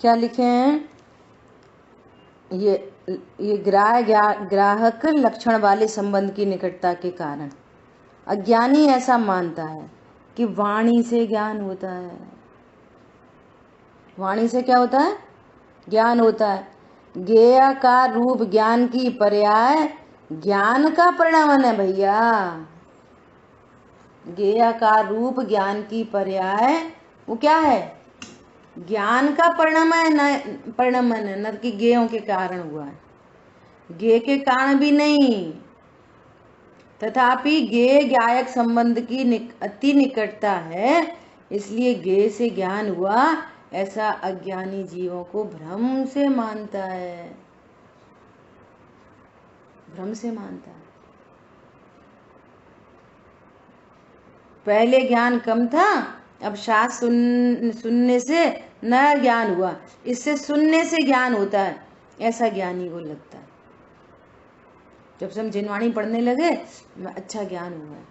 क्या लिखे हैं, ये ग्राहक लक्षण वाले संबंध की निकटता के कारण अज्ञानी ऐसा मानता है कि वाणी से ज्ञान होता है। वाणी से क्या होता है? ज्ञान होता है। ज्ञेय का रूप ज्ञान की पर्याय ज्ञान का परिणामन है भैया। ज्ञेय का रूप ज्ञान की पर्याय वो क्या है? ज्ञान का परिणामन है, न कि ज्ञेयों के कारण हुआ है। ज्ञेय के कारण भी नहीं, तथापि ज्ञेय ज्ञायक संबंध की अति निकटता है, इसलिए ज्ञेय से ज्ञान हुआ ऐसा अज्ञानी जीवों को भ्रम से मानता है। भ्रम से मानता है। पहले ज्ञान कम था, अब शास्त्र सुनने से नया ज्ञान हुआ, इससे सुनने से ज्ञान होता है, ऐसा ज्ञानी को लगता है। जब से हम जिनवाणी पढ़ने लगे अच्छा ज्ञान हुआ है।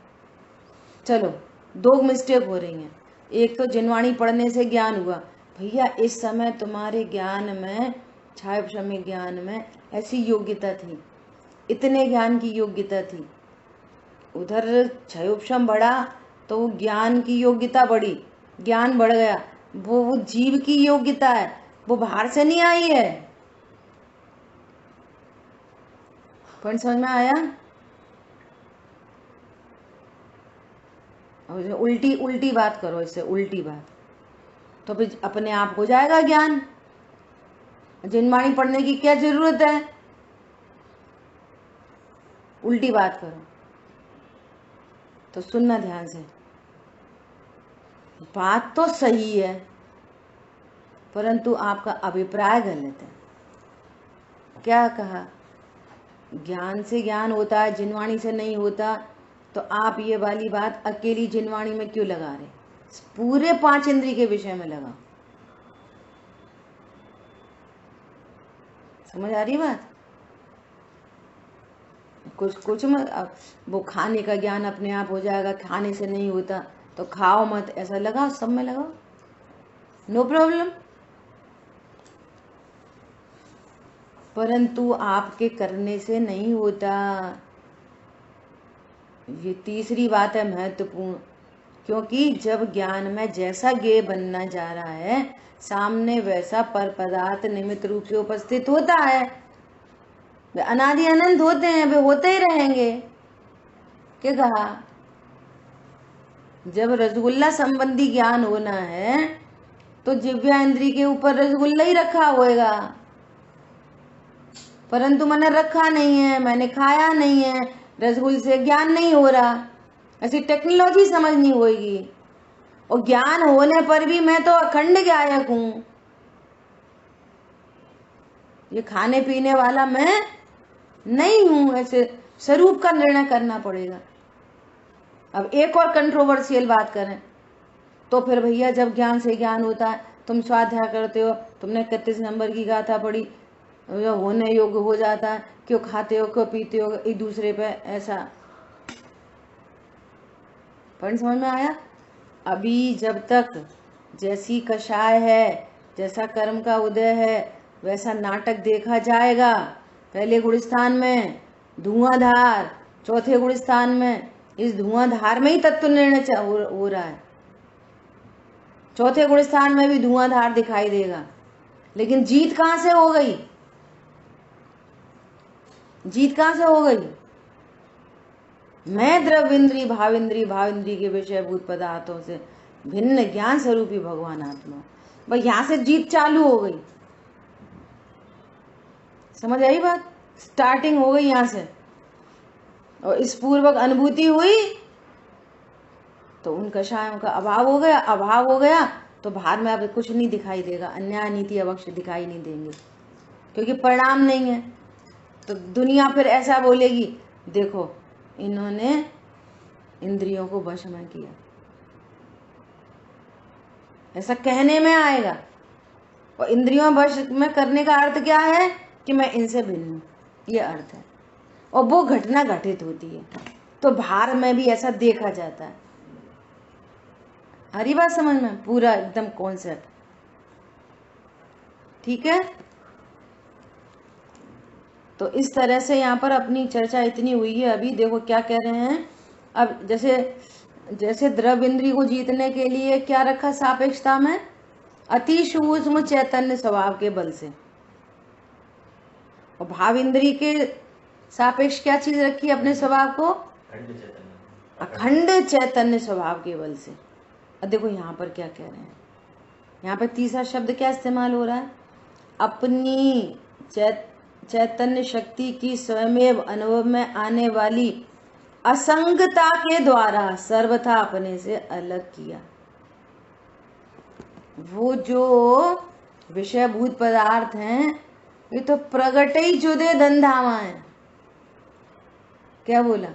चलो दो मिस्टेक हो रही हैं। एक तो जिनवाणी पढ़ने से ज्ञान हुआ, भैया इस समय तुम्हारे ज्ञान में, छायोपशमी ज्ञान में ऐसी योग्यता थी, इतने ज्ञान की योग्यता थी। उधर क्षयोपशम बढ़ा तो वो ज्ञान की योग्यता बढ़ी, ज्ञान बढ़ गया। वो जीव की योग्यता है, वो बाहर से नहीं आई है। पॉइंट समझ में आया? उल्टी उल्टी बात करो, इससे उल्टी बात, तो फिर अपने आप हो जाएगा ज्ञान। जिनवाणी पढ़ने की क्या जरूरत है? उल्टी बात करो तो सुनना ध्यान से। बात तो सही है परंतु आपका अभिप्राय गलत है। क्या कहा? ज्ञान से ज्ञान होता है, जिनवाणी से नहीं होता। तो आप ये वाली बात अकेली जिनवाणी में क्यों लगा रहे? पूरे 5 इंद्रिय के विषय में लगाओ। समझ आ रही बात? कुछ मत, वो खाने का ज्ञान अपने आप हो जाएगा, खाने से नहीं होता तो खाओ मत, ऐसा लगाओ, सब में लगाओ, नो प्रॉब्लम। परंतु आपके करने से नहीं होता। ये तीसरी बात है महत्वपूर्ण, क्योंकि जब ज्ञान में जैसा ज्ञेय बनना जा रहा है, सामने वैसा पर पदार्थ निमित्त रूप से उपस्थित होता है। वे अनादि अनंत होते हैं, वे होते ही रहेंगे। क्या कहा? जब रसगुल्ला संबंधी ज्ञान होना है तो जिह्वा इंद्री के ऊपर रसगुल्ला ही रखा होएगा, परंतु मैंने रखा नहीं है, मैंने खाया नहीं है, रसगुल्ले से ज्ञान नहीं हो रहा। ऐसी टेक्नोलॉजी समझनी होगी। और ज्ञान होने पर भी मैं तो अखंड गायक हूं, ये खाने पीने वाला मैं नहीं हूं। ऐसे स्वरूप का निर्णय करना पड़ेगा। अब एक और कंट्रोवर्शियल बात करें तो फिर भैया जब ज्ञान से ज्ञान होता है, तुम स्वाध्याय करते हो, तुमने 31 नंबर की गाथा पढ़ी, होने योग्य हो जाता है, क्यों खाते हो, क्यों पीते हो एक दूसरे पे, ऐसा पॉइंट समझ में आया? अभी जब तक जैसी कषाय है, जैसा कर्म का उदय है, वैसा नाटक देखा जाएगा। पहले गुणस्थान में धुआंधार, चौथे गुणस्थान में, इस धुआंधार में ही तत्व निर्णय हो रहा है। चौथे गुणस्थान में भी धुआंधार दिखाई देगा, लेकिन जीत कहां से हो गई? जीत कहां से हो गई? मैं द्रव्येंद्री भावेंद्री, भावेंद्री के विषयभूत पदार्थों से भिन्न ज्ञान स्वरूपी भगवान आत्मा, भाई यहां से जीत चालू हो गई। समझ आई बात? स्टार्टिंग हो गई यहां से, और इस पूर्वक अनुभूति हुई तो उन कषायों का अभाव हो गया। अभाव हो गया तो भार में अब कुछ नहीं दिखाई देगा, अन्याय नीति अवश्य दिखाई नहीं देंगे, क्योंकि परिणाम नहीं है। तो दुनिया फिर ऐसा बोलेगी, देखो इन्होंने इंद्रियों को वश में किया, ऐसा कहने में आएगा। और इंद्रियों वश में करने का अर्थ क्या है? कि मैं इनसे भिन्न हूं, ये अर्थ है। और वो घटना घटित होती है, तो भार में भी ऐसा देखा जाता है। हरी बात समझ में? पूरा एकदम कॉन्सेप्ट ठीक है। तो इस तरह से यहाँ पर अपनी चर्चा इतनी हुई है। अभी देखो क्या कह रहे हैं। अब जैसे द्रव्य इंद्रिय को जीतने के लिए क्या रखा सापेक्षता में? अति सूक्ष्म चैतन्य स्वभाव के बल से। और भाव इंद्रिय के सापेक्ष क्या चीज रखी अपने स्वभाव को? अखंड चैतन्य स्वभाव के बल से। अब देखो यहाँ पर क्या कह रहे हैं। यहाँ पर तीसरा शब्द क्या इस्तेमाल हो रहा है? अपनी चैतन्य शक्ति की स्वयमेव अनुभव में आने वाली असंगता के द्वारा सर्वथा अपने से अलग किया। वो जो विषयभूत पदार्थ हैं ये तो प्रगट ही जुदे धंधावा है। क्या बोला?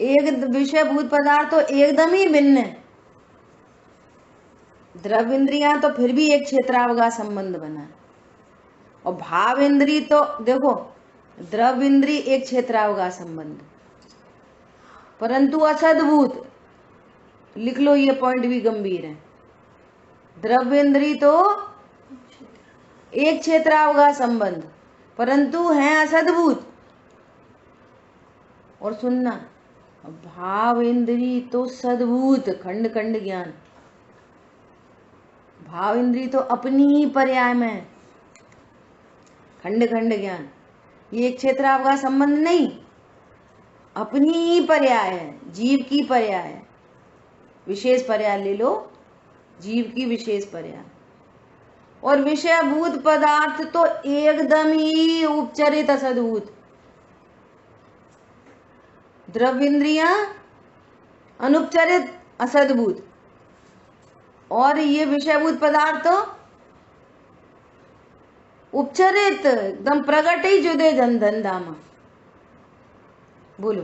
एक विषयभूत पदार्थ तो एकदम ही भिन्न है। द्रव्य इंद्रियां तो फिर भी एक क्षेत्रावगाह संबंध बना है, और भाव इंद्रिय तो देखो द्रव्य इंद्रिय एक क्षेत्रावगाह संबंध, परंतु असद्भूत लिख लो, ये पॉइंट भी गंभीर है। द्रव्येंद्री तो एक क्षेत्रावगाह संबंध, परंतु है असद्भूत। और सुनना, भाव इंद्री तो सद्भूत, खंड खंड ज्ञान। भाव इंद्री तो अपनी ही पर्याय में है, खंड खंड ज्ञान। ये एक क्षेत्रावगाह संबंध नहीं, अपनी ही पर्याय है, जीव की पर्याय है। विशेष पर्याय ले लो, जीव की विशेष पर्याय। और विषयभूत पदार्थ तो एकदम ही उपचरित असद्भूत। द्रव्येंद्रियां अनुपचरित असद्भूत, और ये विषयभूत पदार्थ तो उपचरित एकदम प्रगट ही जुदे जन धंधा में। बोलो,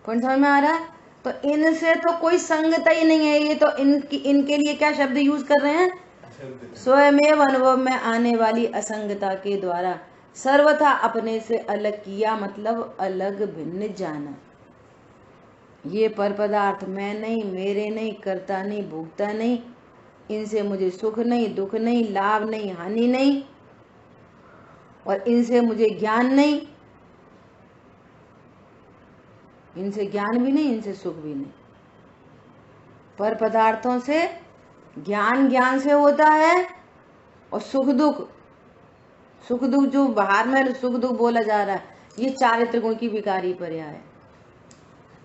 कौन समझ में आ रहा है? तो इनसे तो कोई संगता ही नहीं है। ये तो इनके लिए क्या शब्द यूज कर रहे हैं? स्वयमेव अनुभव में आने वाली असंगता के द्वारा सर्वथा अपने से अलग किया, मतलब अलग भिन्न जाना। ये पर पदार्थ मैं नहीं, मेरे नहीं, करता नहीं, भोगता नहीं, इनसे मुझे सुख नहीं, दुख नहीं, लाभ नहीं, हानि नहीं, और इनसे मुझे ज्ञान नहीं, इनसे ज्ञान भी नहीं, इनसे सुख भी नहीं। पर पदार्थों से ज्ञान, ज्ञान से होता है, और सुख दुख, सुख दुख जो बाहर में सुख दुख बोला जा रहा है, ये चारित्र गुण की विकारी पर्याय है।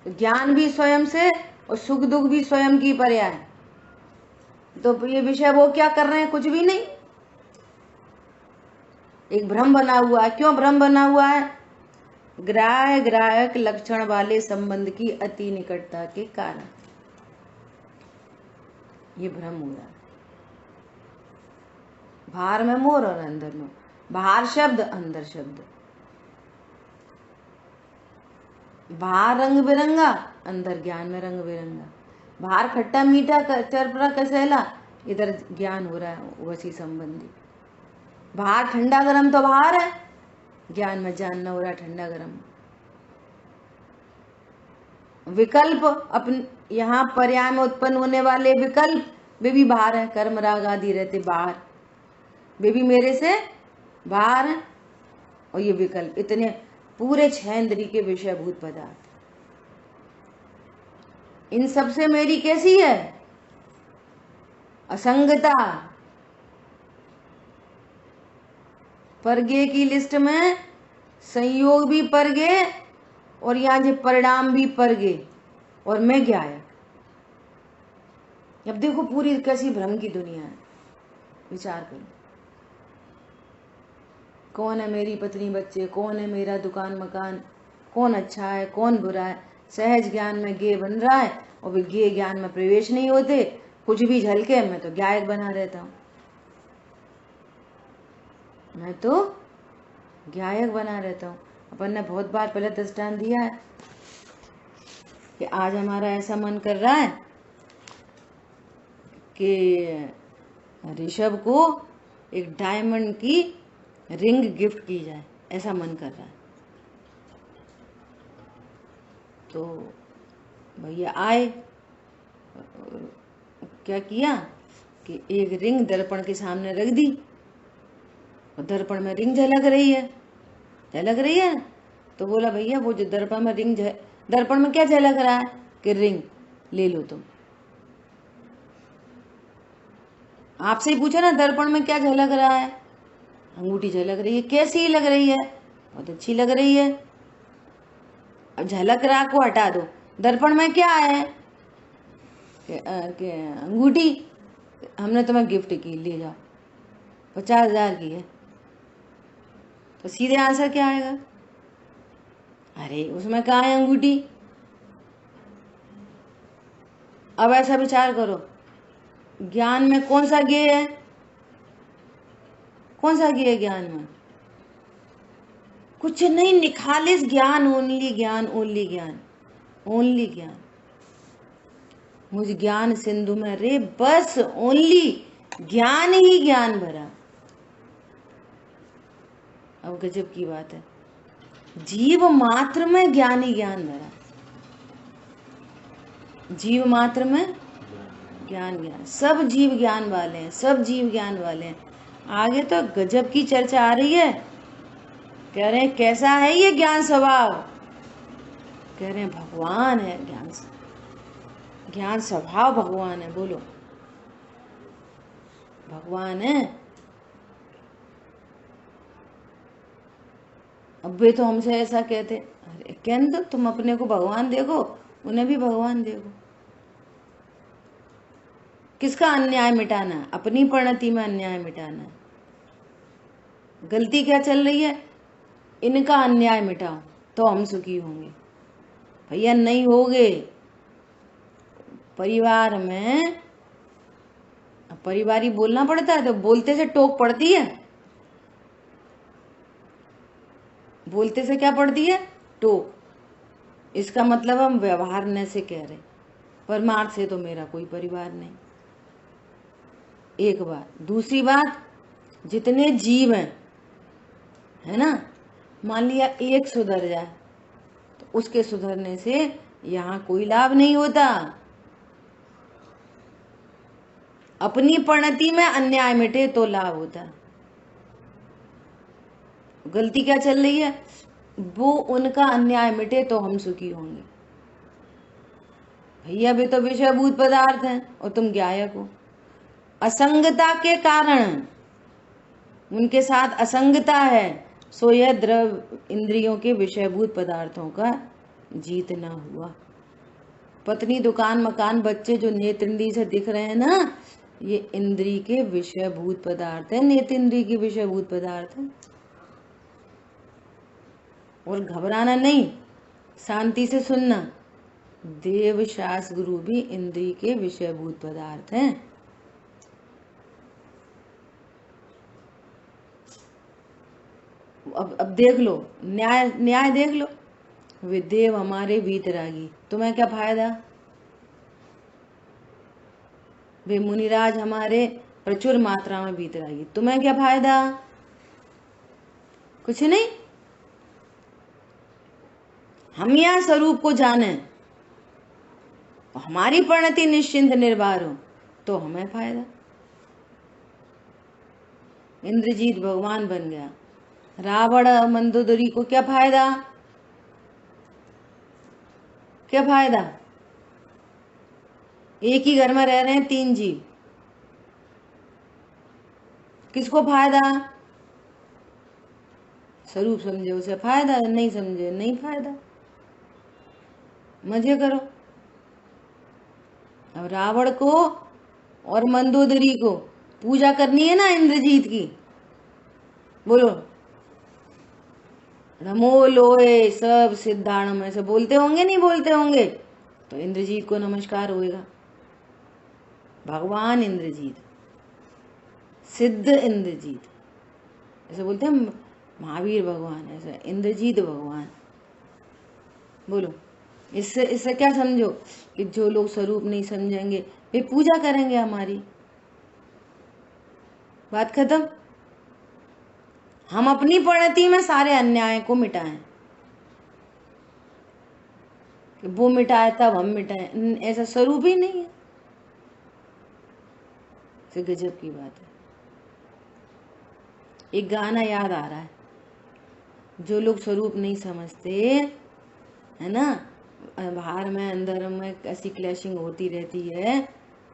ज्ञान भी स्वयं से और सुख दुख भी स्वयं की पर्याय है। तो ये विषय वो क्या कर रहे हैं? कुछ भी नहीं, एक भ्रम बना हुआ है। क्यों भ्रम बना हुआ है? ग्राह्य ग्राहक लक्षण वाले संबंध की अति निकटता के कारण ये भ्रम हो रहा है। बाहर में मोर और अंदर में, बाहर शब्द अंदर शब्द, बाहर रंग बिरंगा, अंदर ज्ञान में रंग बिरंगा। बाहर खट्टा मीठा चरपरा कसैला, इधर ज्ञान हो रहा है वसी संबंधी। बाहर ठंडा गरम तो बाहर है, ज्ञान में जानना हो रहा है ठंडा गरम। विकल्प अपन यहाँ पर्याय में उत्पन्न होने वाले विकल्प वे भी बाहर है, कर्म राग आदि रहते बाहर, वे भी मेरे से बाहर है। और ये विकल्प इतने पूरे 6 इंद्रिय के विषयभूत पदार्थ, इन सब से मेरी कैसी है? असंगता। परगे की लिस्ट में संयोग भी परगे, और यहाँ जो परिणाम भी परगे, और मैं ज्ञायक। अब देखो पूरी कैसी भ्रम की दुनिया है। विचार करो, कौन है मेरी पत्नी बच्चे, कौन है मेरा दुकान मकान, कौन अच्छा है कौन बुरा है। सहज ज्ञान में गे बन रहा है, और वे गे ज्ञान में प्रवेश नहीं होते। कुछ भी झलके मैं तो ज्ञायक बना रहता हूं, मैं तो ज्ञायक बना रहता हूँ। अपन ने बहुत बार पहले दृष्टांत दिया है कि आज हमारा ऐसा मन कर रहा है कि ऋषभ को एक डायमंड की रिंग गिफ्ट की जाए, ऐसा मन कर रहा है। तो भैया आए, क्या किया कि एक रिंग दर्पण के सामने रख दी, और दर्पण में रिंग झलक रही है, झलक रही है। तो बोला भैया वो जो दर्पण में रिंग, दर्पण में क्या झलक रहा है कि रिंग ले लो तुम। आपसे ही पूछा ना, दर्पण में क्या झलक रहा है? अंगूठी झलक रही है। कैसी लग रही है? बहुत अच्छी लग रही है। अब झलक रहा को हटा दो, दर्पण में क्या है कि अंगूठी हमने तुम्हें गिफ्ट की, ले जाओ, 50,000 की है। तो सीधे आंसर क्या आएगा? अरे उसमें कहाँ है अंगूठी? अब ऐसा विचार करो, ज्ञान में कौन सा गे है? कौन सा गे है ज्ञान में? कुछ नहीं, निखालिस ज्ञान, ओनली ज्ञान, ओनली ज्ञान, ओनली ज्ञान। मुझ ज्ञान सिंधु में रे बस ओनली ज्ञान ही ज्ञान भरा। अब गजब की बात है, जीव मात्र में ज्ञान ही ज्ञान भरा। जीव मात्र में ज्ञान। सब जीव ज्ञान वाले हैं, सब जीव ज्ञान वाले हैं। आगे तो गजब की चर्चा आ रही है। कह रहे हैं कैसा है ये ज्ञान स्वभाव? कह रहे हैं भगवान है ज्ञान स्वभाव भगवान है। बोलो भगवान है। अब वे तो हमसे ऐसा कहते, अरे कहने दो, तुम अपने को भगवान देखो, उन्हें भी भगवान देखो। किसका अन्याय मिटाना है? अपनी परिणति में अन्याय मिटाना है। गलती क्या चल रही है? इनका अन्याय मिटाओ तो हम सुखी होंगे। भैया नहीं होगे। परिवार में परिवारी बोलना पड़ता है तो बोलते से टोक पड़ती है। बोलते से क्या पड़ती है? टोक। इसका मतलब हम व्यवहार न से कह रहे, परमार्थ से तो मेरा कोई परिवार नहीं। एक बात। दूसरी बात, जितने जीव हैं, है ना, मान लिया एक सुधर जाए तो उसके सुधरने से यहाँ कोई लाभ नहीं होता। अपनी परिणति में अन्याय मिटे तो लाभ होता। गलती क्या चल रही है? वो उनका अन्याय मिटे तो हम सुखी होंगे। भैया वे तो विषयभूत पदार्थ हैं और तुम ज्ञायक हो। असंगता के कारण, उनके साथ असंगता है, सो यह द्रव्य इंद्रियों के विषयभूत पदार्थों का जीतना हुआ। पत्नी, दुकान, मकान, बच्चे जो नेत्र इंद्रिय से दिख रहे हैं ना, ये इंद्रिय के विषयभूत पदार्थ है, नेत्र इंद्रिय के विषयभूत पदार्थ है। और घबराना नहीं, शांति से सुनना। देव शास्त्र गुरु भी इंद्रिय के विषयभूत पदार्थ हैं। अब देख लो, न्याय देख लो। वे देव हमारे वीतरागी, तुम्हें क्या फायदा? वे मुनिराज हमारे प्रचुर मात्रा में वीतरागी, तुम्हें क्या फायदा? कुछ नहीं। हम यहाँ स्वरूप को जाने, हमारी परिणति निश्चिंत निर्भर हो तो हमें फायदा। इंद्रजीत भगवान बन गया, रावण मंदोदरी को क्या फायदा? क्या फायदा? एक ही घर में रह रहे हैं तीन जीव, किसको फायदा? स्वरूप समझे उसे फायदा, नहीं समझे नहीं फायदा। मजे करो। अब रावण को और मंदोदरी को पूजा करनी है ना इंद्रजीत की, बोलो नमो लोए सब सिद्धाण में से बोलते होंगे, नहीं बोलते होंगे? तो इंद्रजीत को नमस्कार होएगा। भगवान इंद्रजीत, सिद्ध इंद्रजीत, ऐसे बोलते हैं महावीर भगवान, ऐसा इंद्रजीत भगवान। बोलो इससे क्या समझो कि जो लोग स्वरूप नहीं समझेंगे वे पूजा करेंगे हमारी। बात खत्म। हम अपनी परिणति में सारे अन्याय को मिटाएं, कि वो मिटाए तब हम मिटाएं, ऐसा स्वरूप ही नहीं है। तो गजब की बात है। एक गाना याद आ रहा है, जो लोग स्वरूप नहीं समझते है ना, बाहर में अंदर में ऐसी क्लैशिंग होती रहती है,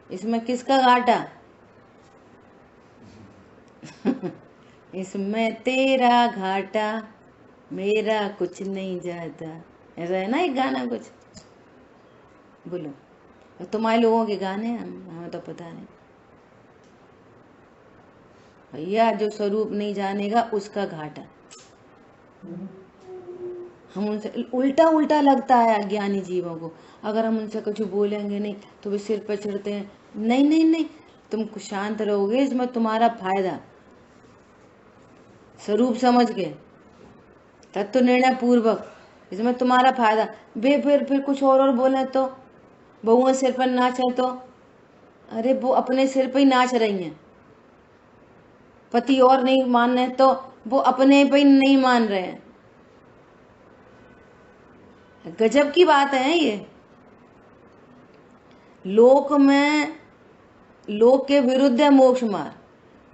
इसमें किसका घाटा? इसमें तेरा घाटा, मेरा कुछ नहीं जाता, ऐसा है ना एक गाना कुछ। बोलो तुम्हारे लोगों के गाने, हमें तो पता नहीं। भैया जो स्वरूप नहीं जानेगा उसका घाटा। हम उनसे उल्टा उल्टा लगता है अज्ञानी जीवों को, अगर हम उनसे कुछ बोलेंगे नहीं तो वे सिर पर चढ़ते हैं। नहीं नहीं नहीं, तुम शांत रहोगे, इसमें तुम्हारा फायदा। स्वरूप समझ के तत्व निर्णय पूर्वक, इसमें तुम्हारा फायदा। वे फिर कुछ और बोले तो, बहुओं सिर पर नाचे तो, अरे वो अपने सिर पर ही नाच रही हैं। पति और नहीं मान रहे तो वो अपने पे ही नहीं मान रहे हैं। गजब की बात है ये। लोक में, लोक के विरुद्ध है मोक्ष मार्ग।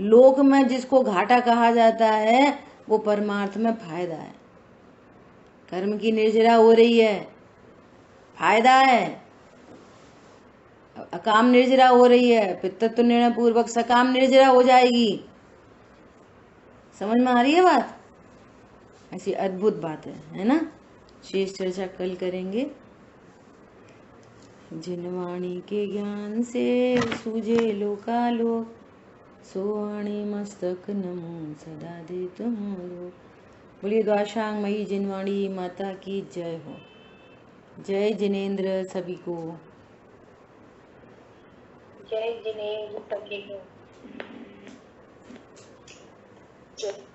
लोक में जिसको घाटा कहा जाता है वो परमार्थ में फायदा है। कर्म की निर्जरा हो रही है, फायदा है। अकाम निर्जरा हो रही है, पितृत्व निर्णय पूर्वक सकाम निर्जरा हो जाएगी। समझ में आ रही है बात? ऐसी अद्भुत बात है ना। शेष चर्चा कल करेंगे। जिन वाणी के ज्ञान से सूझे लोकालोक, सो वाणी मस्तक नमो सदा दे तुम लोग। बोलिए द्वाशांग मई जिनवाणी माता की जय हो। जय जिनेन्द्र सभी को। जय जिनेन्द्र सभी को। जय